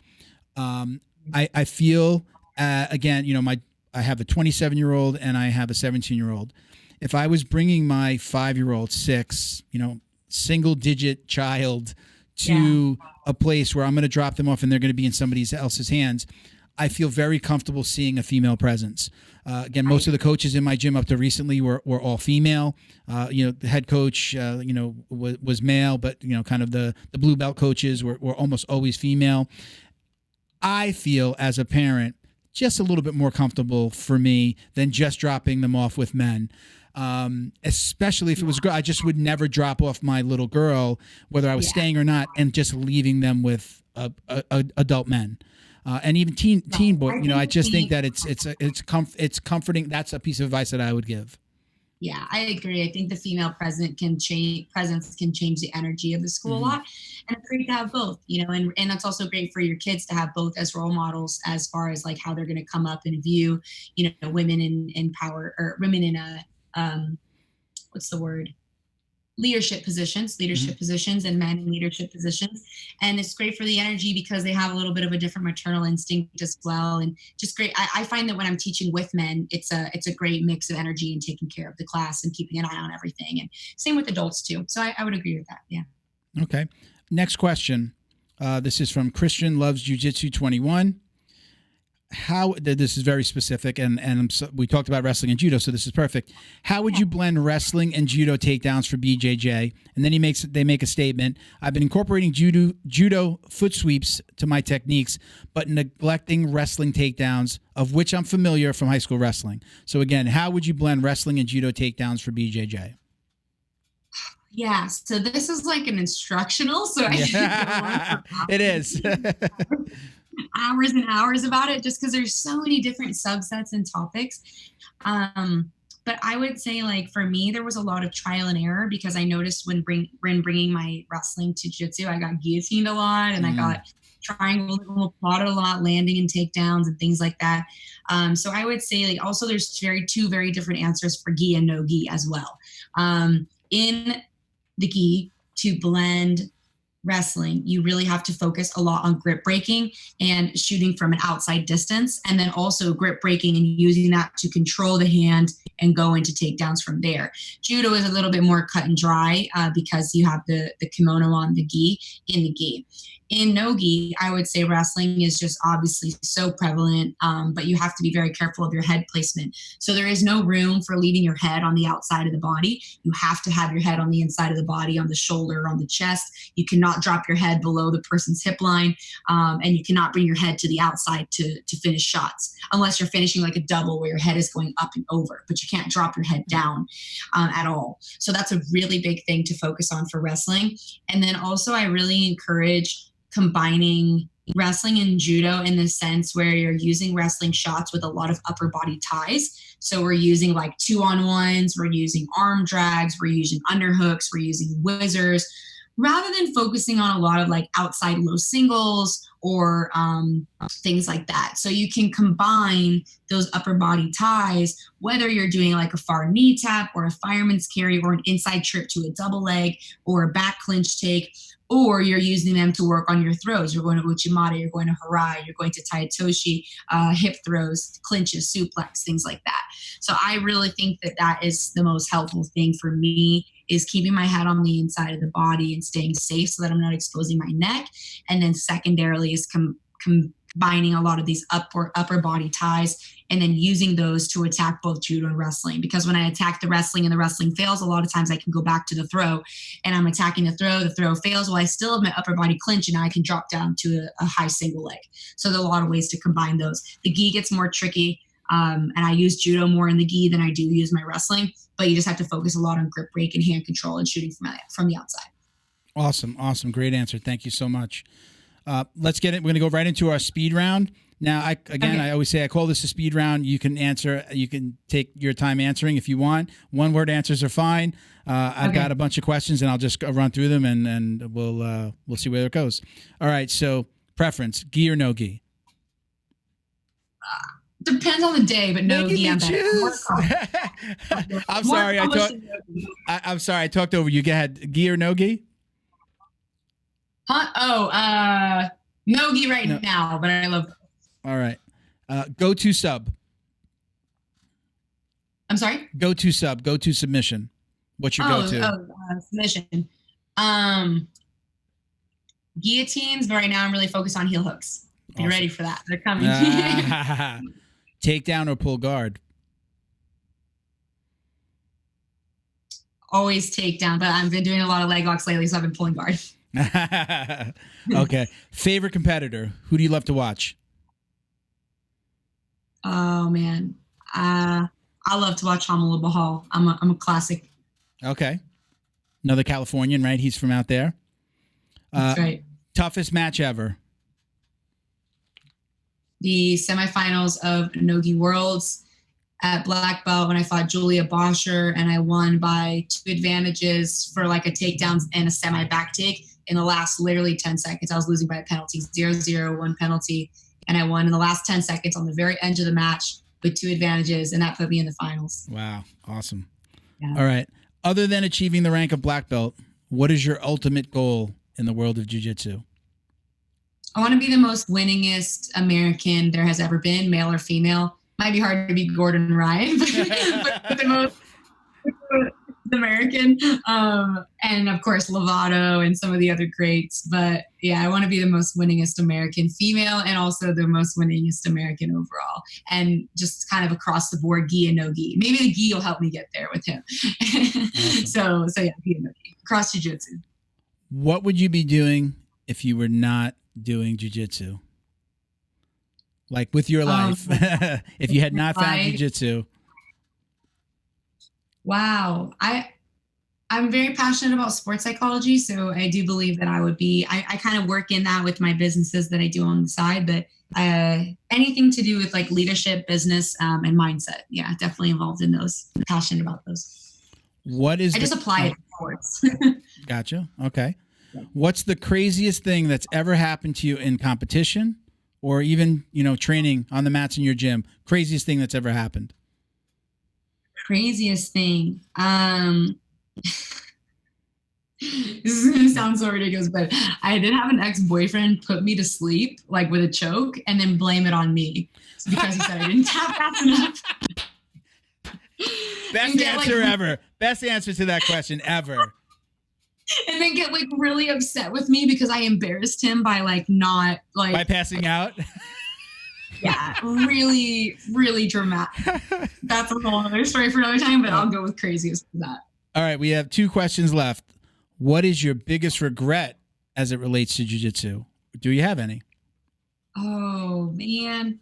I feel, again, you know, I have a 27-year-old and I have a 17-year-old. If I was bringing my 5-year-old, 6, single-digit child to a place where I'm going to drop them off and they're going to be in somebody else's hands, I feel very comfortable seeing a female presence. Again, most of the coaches in my gym up to recently were all female. The head coach, was male, but, kind of the blue belt coaches were almost always female. I feel as a parent just a little bit more comfortable for me than just dropping them off with men. Especially if it was a girl. I just would never drop off my little girl, whether I was staying or not, and just leaving them with adult men. And even teen boy, I just think that it's comforting. That's a piece of advice that I would give. Yeah, I agree. I think the female presence can change the energy of the school a lot, and it's great to have both. And it's also great for your kids to have both as role models, as far as like how they're going to come up and view, women in power, or women in what's the word? leadership positions and men in leadership positions. And it's great for the energy because they have a little bit of a different maternal instinct as well. And just great. I find that when I'm teaching with men, it's a great mix of energy and taking care of the class and keeping an eye on everything. And same with adults too. So I would agree with that. Yeah. Okay. Next question. This is from Christian Loves Jiu-Jitsu 21. How this is very specific, and we talked about wrestling and judo, so this is perfect. How would you blend wrestling and judo takedowns for BJJ? And then they make a statement. I've been incorporating judo foot sweeps to my techniques, but neglecting wrestling takedowns, of which I'm familiar from high school wrestling. So again, how would you blend wrestling and judo takedowns for BJJ? Yeah, so this is like an instructional, so it is. Hours and hours about it, just because there's so many different subsets and topics. But I would say, like, for me, there was a lot of trial and error, because I noticed when bringing my wrestling to jiu-jitsu, I got guillotined a lot, and I got triangle plotted a lot, landing and takedowns and things like that. So I would say, like, also there's two very different answers for gi and no gi as well. In the gi, to blend wrestling, you really have to focus a lot on grip breaking and shooting from an outside distance, and then also grip breaking and using that to control the hand and go into takedowns from there. Judo is a little bit more cut and dry because you have the kimono on the gi in the gi. In no gi, I would say wrestling is just obviously so prevalent, but you have to be very careful of your head placement. So there is no room for leaving your head on the outside of the body. You have to have your head on the inside of the body, on the shoulder, on the chest. You cannot drop your head below the person's hip line, and you cannot bring your head to the outside to finish shots, unless you're finishing like a double where your head is going up and over, but you can't drop your head down at all. So that's a really big thing to focus on for wrestling. And then also I really encourage combining wrestling and judo in the sense where you're using wrestling shots with a lot of upper body ties. So we're using like 2-on-1s, we're using arm drags, we're using underhooks, we're using whizzers, rather than focusing on a lot of like outside low singles or things like that. So you can combine those upper body ties, whether you're doing like a far knee tap or a fireman's carry or an inside trip to a double leg or a back clinch take, or you're using them to work on your throws. You're going to uchimata, you're going to harai, you're going to taitoshi, hip throws, clinches, suplex, things like that. So I really think that is the most helpful thing for me, is keeping my head on the inside of the body and staying safe so that I'm not exposing my neck. And then secondarily is combining a lot of these upper body ties and then using those to attack both judo and wrestling. Because when I attack the wrestling and the wrestling fails, a lot of times I can go back to the throw and I'm attacking the throw fails. Well, I still have my upper body clinch and now I can drop down to a high single leg. So there are a lot of ways to combine those. The gi gets more tricky. And I use judo more in the gi than I do use my wrestling, but you just have to focus a lot on grip break and hand control and shooting from the outside. Awesome. Great answer. Thank you so much. Let's get it. We're going to go right into our speed round. Now, I always say I call this a speed round. You can answer. You can take your time answering if you want. One-word answers are fine. I've got a bunch of questions, and I'll just run through them, and we'll see where it goes. All right. So, preference: gi or no gi? Depends on the day, but no gi. I'm sorry. I'm sorry. I talked over you. Go ahead. Gi or no gi? Huh? Oh, no gi now, but I love. All right. Go-to sub. I'm sorry? Go-to sub. Go-to submission. What's your go-to? Submission. Guillotines, but right now I'm really focused on heel hooks. Be ready for that. They're coming. Takedown or pull guard? Always takedown, but I've been doing a lot of leg locks lately, so I've been pulling guard. Okay. Favorite competitor? Who do you love to watch? Oh man, I love to watch Hamala Bahal. I'm a classic. Okay, another Californian, right? He's from out there. That's right. Toughest match ever? The semifinals of Nogi Worlds at Black Belt when I fought Julia Boscher, and I won by 2 advantages for like a takedown and a semi back take in the last literally 10 seconds. I was losing by a penalty, 0-0, 1 penalty. And I won in the last 10 seconds on the very end of the match with 2 advantages, and that put me in the finals. Wow. Awesome. Yeah. All right. Other than achieving the rank of black belt, what is your ultimate goal in the world of jiu-jitsu? I want to be the most winningest American there has ever been, male or female. Might be hard to be Gordon Ryan, but the most American. And of course, Lovato and some of the other greats. But yeah, I want to be the most winningest American female and also the most winningest American overall. And just kind of across the board, gi and no gi. Maybe the gi will help me get there with him. Awesome. So yeah, gi and no gi. Across jiu-jitsu. What would you be doing if you were not doing jiu-jitsu? Like with your life, if you had not found jiu-jitsu. Wow. I'm very passionate about sports psychology. So I do believe that I would be, I kind of work in that with my businesses that I do on the side, but anything to do with like leadership, business, and mindset. Yeah, definitely involved in those. I'm passionate about those. What is I just apply it to sports. Gotcha. Okay. What's the craziest thing that's ever happened to you in competition or even, training on the mats in your gym? Craziest thing that's ever happened? Craziest thing. This is going to sound so ridiculous, but I did have an ex-boyfriend put me to sleep like with a choke and then blame it on me because he said I didn't tap fast enough. Best answer ever. Best answer to that question ever. And then get like really upset with me because I embarrassed him by by passing out. Yeah, really, really dramatic. That's a whole other story for another time, but I'll go with craziest for that. All right, we have 2 questions left. What is your biggest regret as it relates to jiu-jitsu? Do you have any? Oh, man.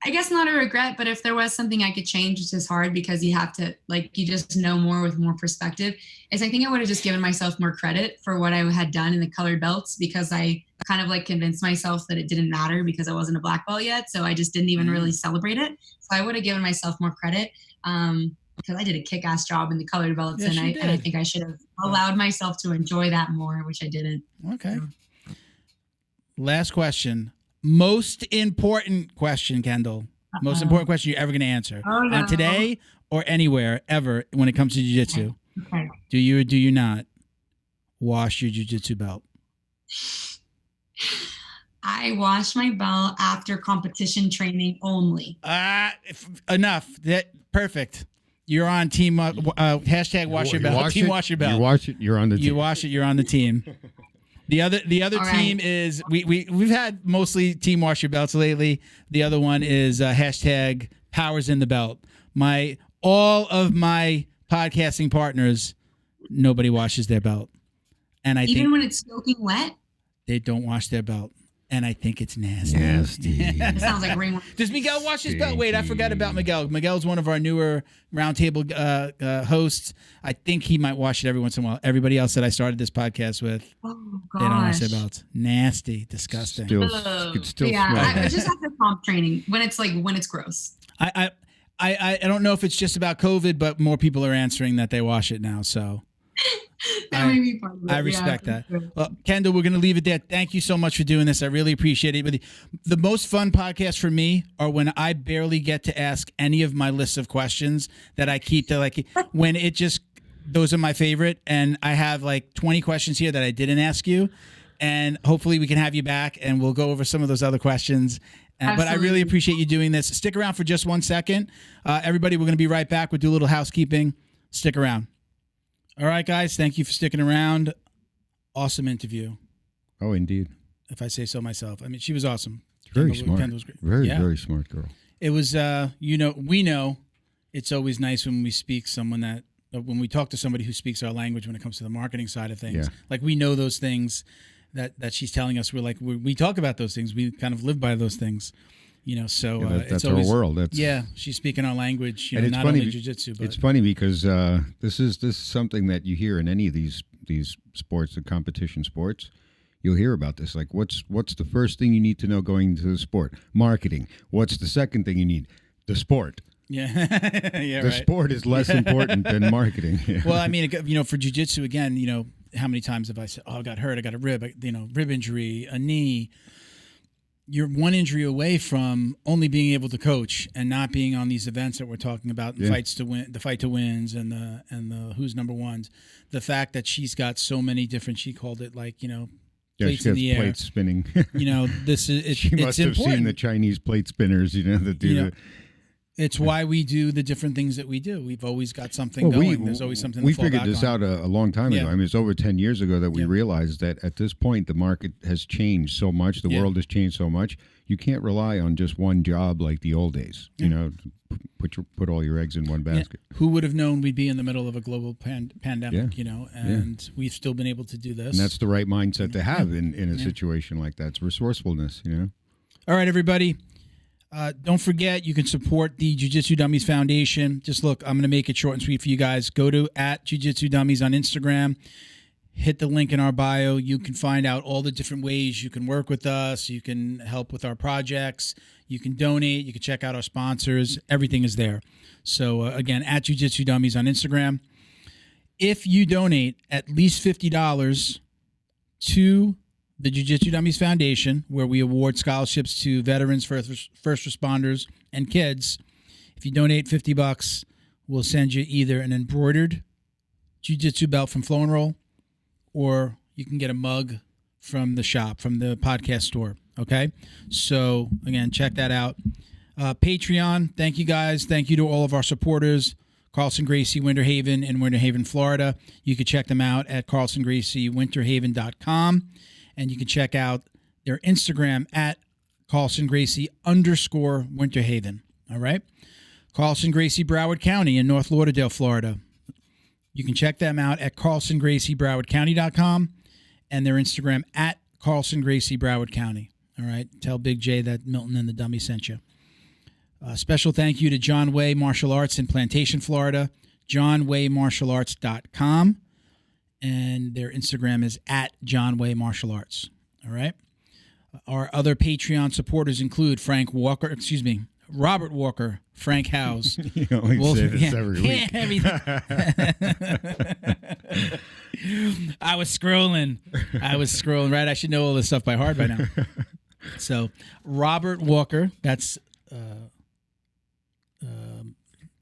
I guess not a regret, but if there was something I could change, which is hard because you have to, you just know more with more perspective, is I think I would have just given myself more credit for what I had done in the colored belts because I kind of convinced myself that it didn't matter because I wasn't a black belt yet. So I just didn't even really celebrate it. So I would have given myself more credit because I did a kick-ass job in the colored belts. Yes, and I think I should have allowed myself to enjoy that more, which I didn't. Okay. Last question. Most important question, Kendall. Most important question you're ever going to answer on today or anywhere ever when it comes to jiu-jitsu. Okay. Do you or do you not wash your jiu-jitsu belt? I wash my belt after competition training only. Enough. Perfect. You're on team. Hashtag wash your belt. Team wash your belt. You wash it. You're on the team. You wash it. You're on the team. The other team is we've had mostly team wash your belts lately. The other one is hashtag powers in the belt. All of my podcasting partners, nobody washes their belt, and even when it's soaking wet, they don't wash their belt. And I think it's nasty. It sounds like ring. Does Miguel wash his belt? Wait, I forgot about Miguel. Miguel's one of our newer roundtable hosts. I think he might wash it every once in a while. Everybody else that I started this podcast with, they don't wash their belts. Nasty, disgusting. You could still smell I just have the comp training when it's gross. I don't know if it's just about COVID, but more people are answering that they wash it now. So. That may be part of it. I respect that. Well, Kendall, we're going to leave it there. Thank you so much for doing this. I really appreciate it. But the most fun podcasts for me are when I barely get to ask any of my lists of questions that I keep to when it just, those are my favorite. And I have 20 questions here that I didn't ask you. And hopefully we can have you back and we'll go over some of those other questions. But I really appreciate you doing this. Stick around for just 1 second. Everybody, we're going to be right back. We'll do a little housekeeping. Stick around. All right, guys. Thank you for sticking around. Awesome interview. Oh, indeed. If I say so myself. I mean, she was awesome. Very smart. Kendall was great. Very smart girl. It was, we know it's always nice when we speak when we talk to somebody who speaks our language when it comes to the marketing side of things. Yeah. We know those things that she's telling us. We talk about those things. We kind of live by those things. So that's it's our always, world. She's speaking our language. And it's not funny, only jiu-jitsu, but it's funny because this is something that you hear in any of these sports, the competition sports. You'll hear about this. What's the first thing you need to know going into the sport? Marketing. What's the second thing you need? The sport. Yeah, the sport is less important than marketing. Yeah. Well, I mean, for jiu-jitsu again, how many times have I said, "Oh, I got hurt. I got a rib. Rib injury, a knee." you're one injury away from only being able to coach and not being on these events that we're talking about, fights to win, the fight to wins, and the who's number ones. The fact that she's got so many different, she called it like, plates in the air, plates spinning. This is she must have important. seen the Chinese plate spinners, that do. It's why we do the different things that we do. We've always got something going. There's always something. We to fall figured back this on. out a long time ago. I mean, it's over 10 years ago that we realized that at this point the market has changed so much. The world has changed so much. You can't rely on just one job like the old days. Put all your eggs in one basket. Who would have known we'd be in the middle of a global pandemic? And we've still been able to do this. And that's the right mindset to have in a situation like that. It's resourcefulness. All right, everybody. Don't forget, you can support the Jiu Jitsu Dummies Foundation. Just look, I'm going to make it short and sweet for you guys. Go to @Jiu-Jitsu Dummies on Instagram. Hit the link in our bio. You can find out all the different ways you can work with us. You can help with our projects. You can donate. You can check out our sponsors. Everything is there. So, again, @Jiu-Jitsu Dummies on Instagram. If you donate at least $50 to the Jiu Jitsu Dummies Foundation, where we award scholarships to veterans, first responders, and kids. If you donate $50, we'll send you either an embroidered Jiu Jitsu belt from Flow and Roll, or you can get a mug from the shop, from the podcast store. Okay? So, again, check that out. Patreon, thank you guys. Thank you to all of our supporters. Carlson Gracie, Winter Haven in Winter Haven, Florida. You can check them out at carlsongraciewinterhaven.com. And you can check out their Instagram at @CarlsonGracie_Winterhaven. All right. Carlson Gracie, Broward County in North Lauderdale, Florida. You can check them out at carlsongracie.browardcounty.com and their Instagram at carlsongracie_Broward County. All right. Tell Big J that Milton and the Dummy sent you. Special thank you to John Way Martial Arts in Plantation, Florida. JohnWayMartialArts.com. And their Instagram is @JohnWayMartialArts. All right. Our other Patreon supporters include Robert Walker, Frank Howes. You always say this every week. I was scrolling. Right, I should know all this stuff by heart by now. So, Robert Walker, that's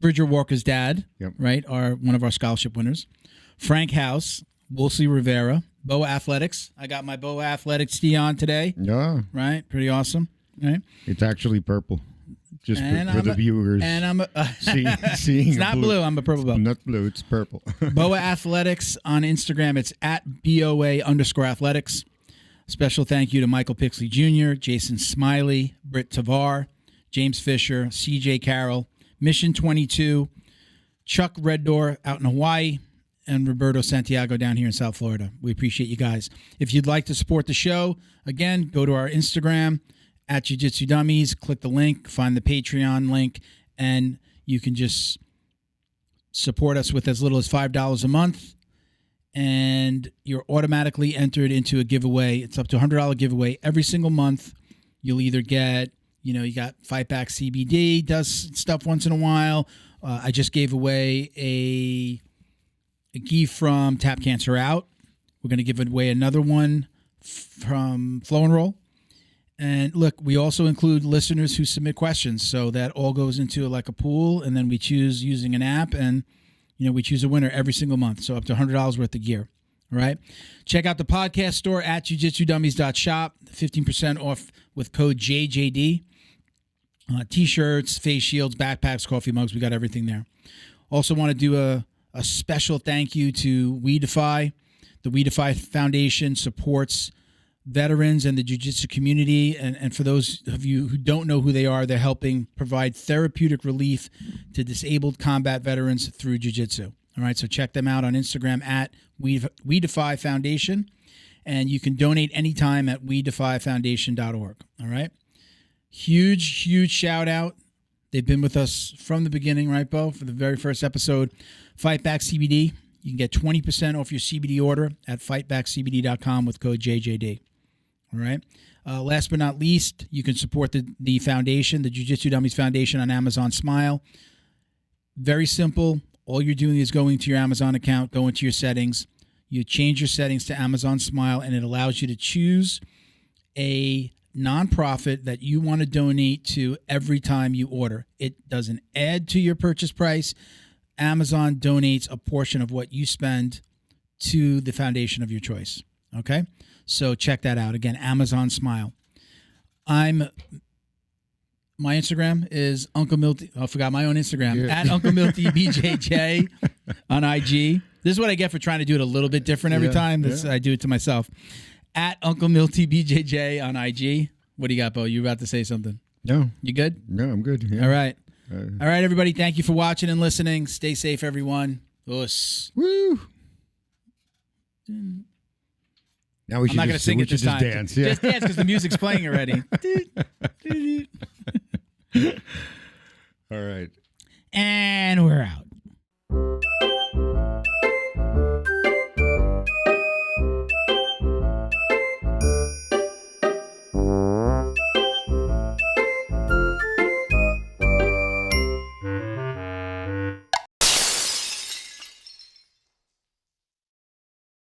Bridger Walker's dad, right? One of our scholarship winners. Frank House, Wolsey Rivera, Boa Athletics. I got my Boa Athletics tee on today. Yeah. Right? Pretty awesome. Right? It's actually purple. Just for the viewers. And I'm seeing it's not blue. I'm a purple belt. Not blue. It's purple. Boa Athletics on Instagram. It's @BOA_athletics. Special thank you to Michael Pixley Jr., Jason Smiley, Britt Tavar, James Fisher, CJ Carroll, Mission 22, Chuck Reddoor out in Hawaii, and Roberto Santiago down here in South Florida. We appreciate you guys. If you'd like to support the show, again, go to our Instagram @Jiu-Jitsu Dummies, click the link, find the Patreon link, and you can just support us with as little as $5 a month, and you're automatically entered into a giveaway. It's up to $100 giveaway every single month. You'll either get, you got Fight Back CBD, does stuff once in a while. I just gave away a gi from Tap Cancer Out. We're going to give away another one from Flow and Roll. And look, we also include listeners who submit questions. So that all goes into like a pool, and then we choose using an app, and, we choose a winner every single month. So up to $100 worth of gear. All right. Check out the podcast store at jiujitsudummies.shop. 15% off with code JJD. T-shirts, face shields, backpacks, coffee mugs. We got everything there. Also want to do a special thank you to WeDefy. The WeDefy Foundation supports veterans and the jiu-jitsu community. And for those of you who don't know who they are, they're helping provide therapeutic relief to disabled combat veterans through jiu-jitsu. All right, so check them out on Instagram at WeDefy Foundation. And you can donate anytime at WeDefyFoundation.org. All right. Huge shout out. They've been with us from the beginning, right, Bo? For the very first episode. Fight Back CBD. You can get 20% off your CBD order at fightbackcbd.com with code JJD. All right. Last but not least, you can support the foundation, the Jiu Jitsu Dummies Foundation, on Amazon Smile. Very simple. All you're doing is going to your Amazon account, go into your settings. You change your settings to Amazon Smile, and it allows you to choose a nonprofit that you want to donate to every time you order. It doesn't add to your purchase price. Amazon donates a portion of what you spend to the foundation of your choice. Okay? So check that out. Again, Amazon Smile. My Instagram is Uncle Milty. I forgot my own Instagram. At Uncle Milty BJJ on IG. This is what I get for trying to do it a little bit different every time. I do it to myself. At Uncle Milty BJJ on IG. What do you got, Bo? You about to say something? No. You good? No, I'm good. Yeah. All right. All right, everybody. Thank you for watching and listening. Stay safe, everyone. Us. Woo. Now we should I'm not going to sing it this time. Dance. Yeah. Just dance because the music's playing already. All right. And we're out.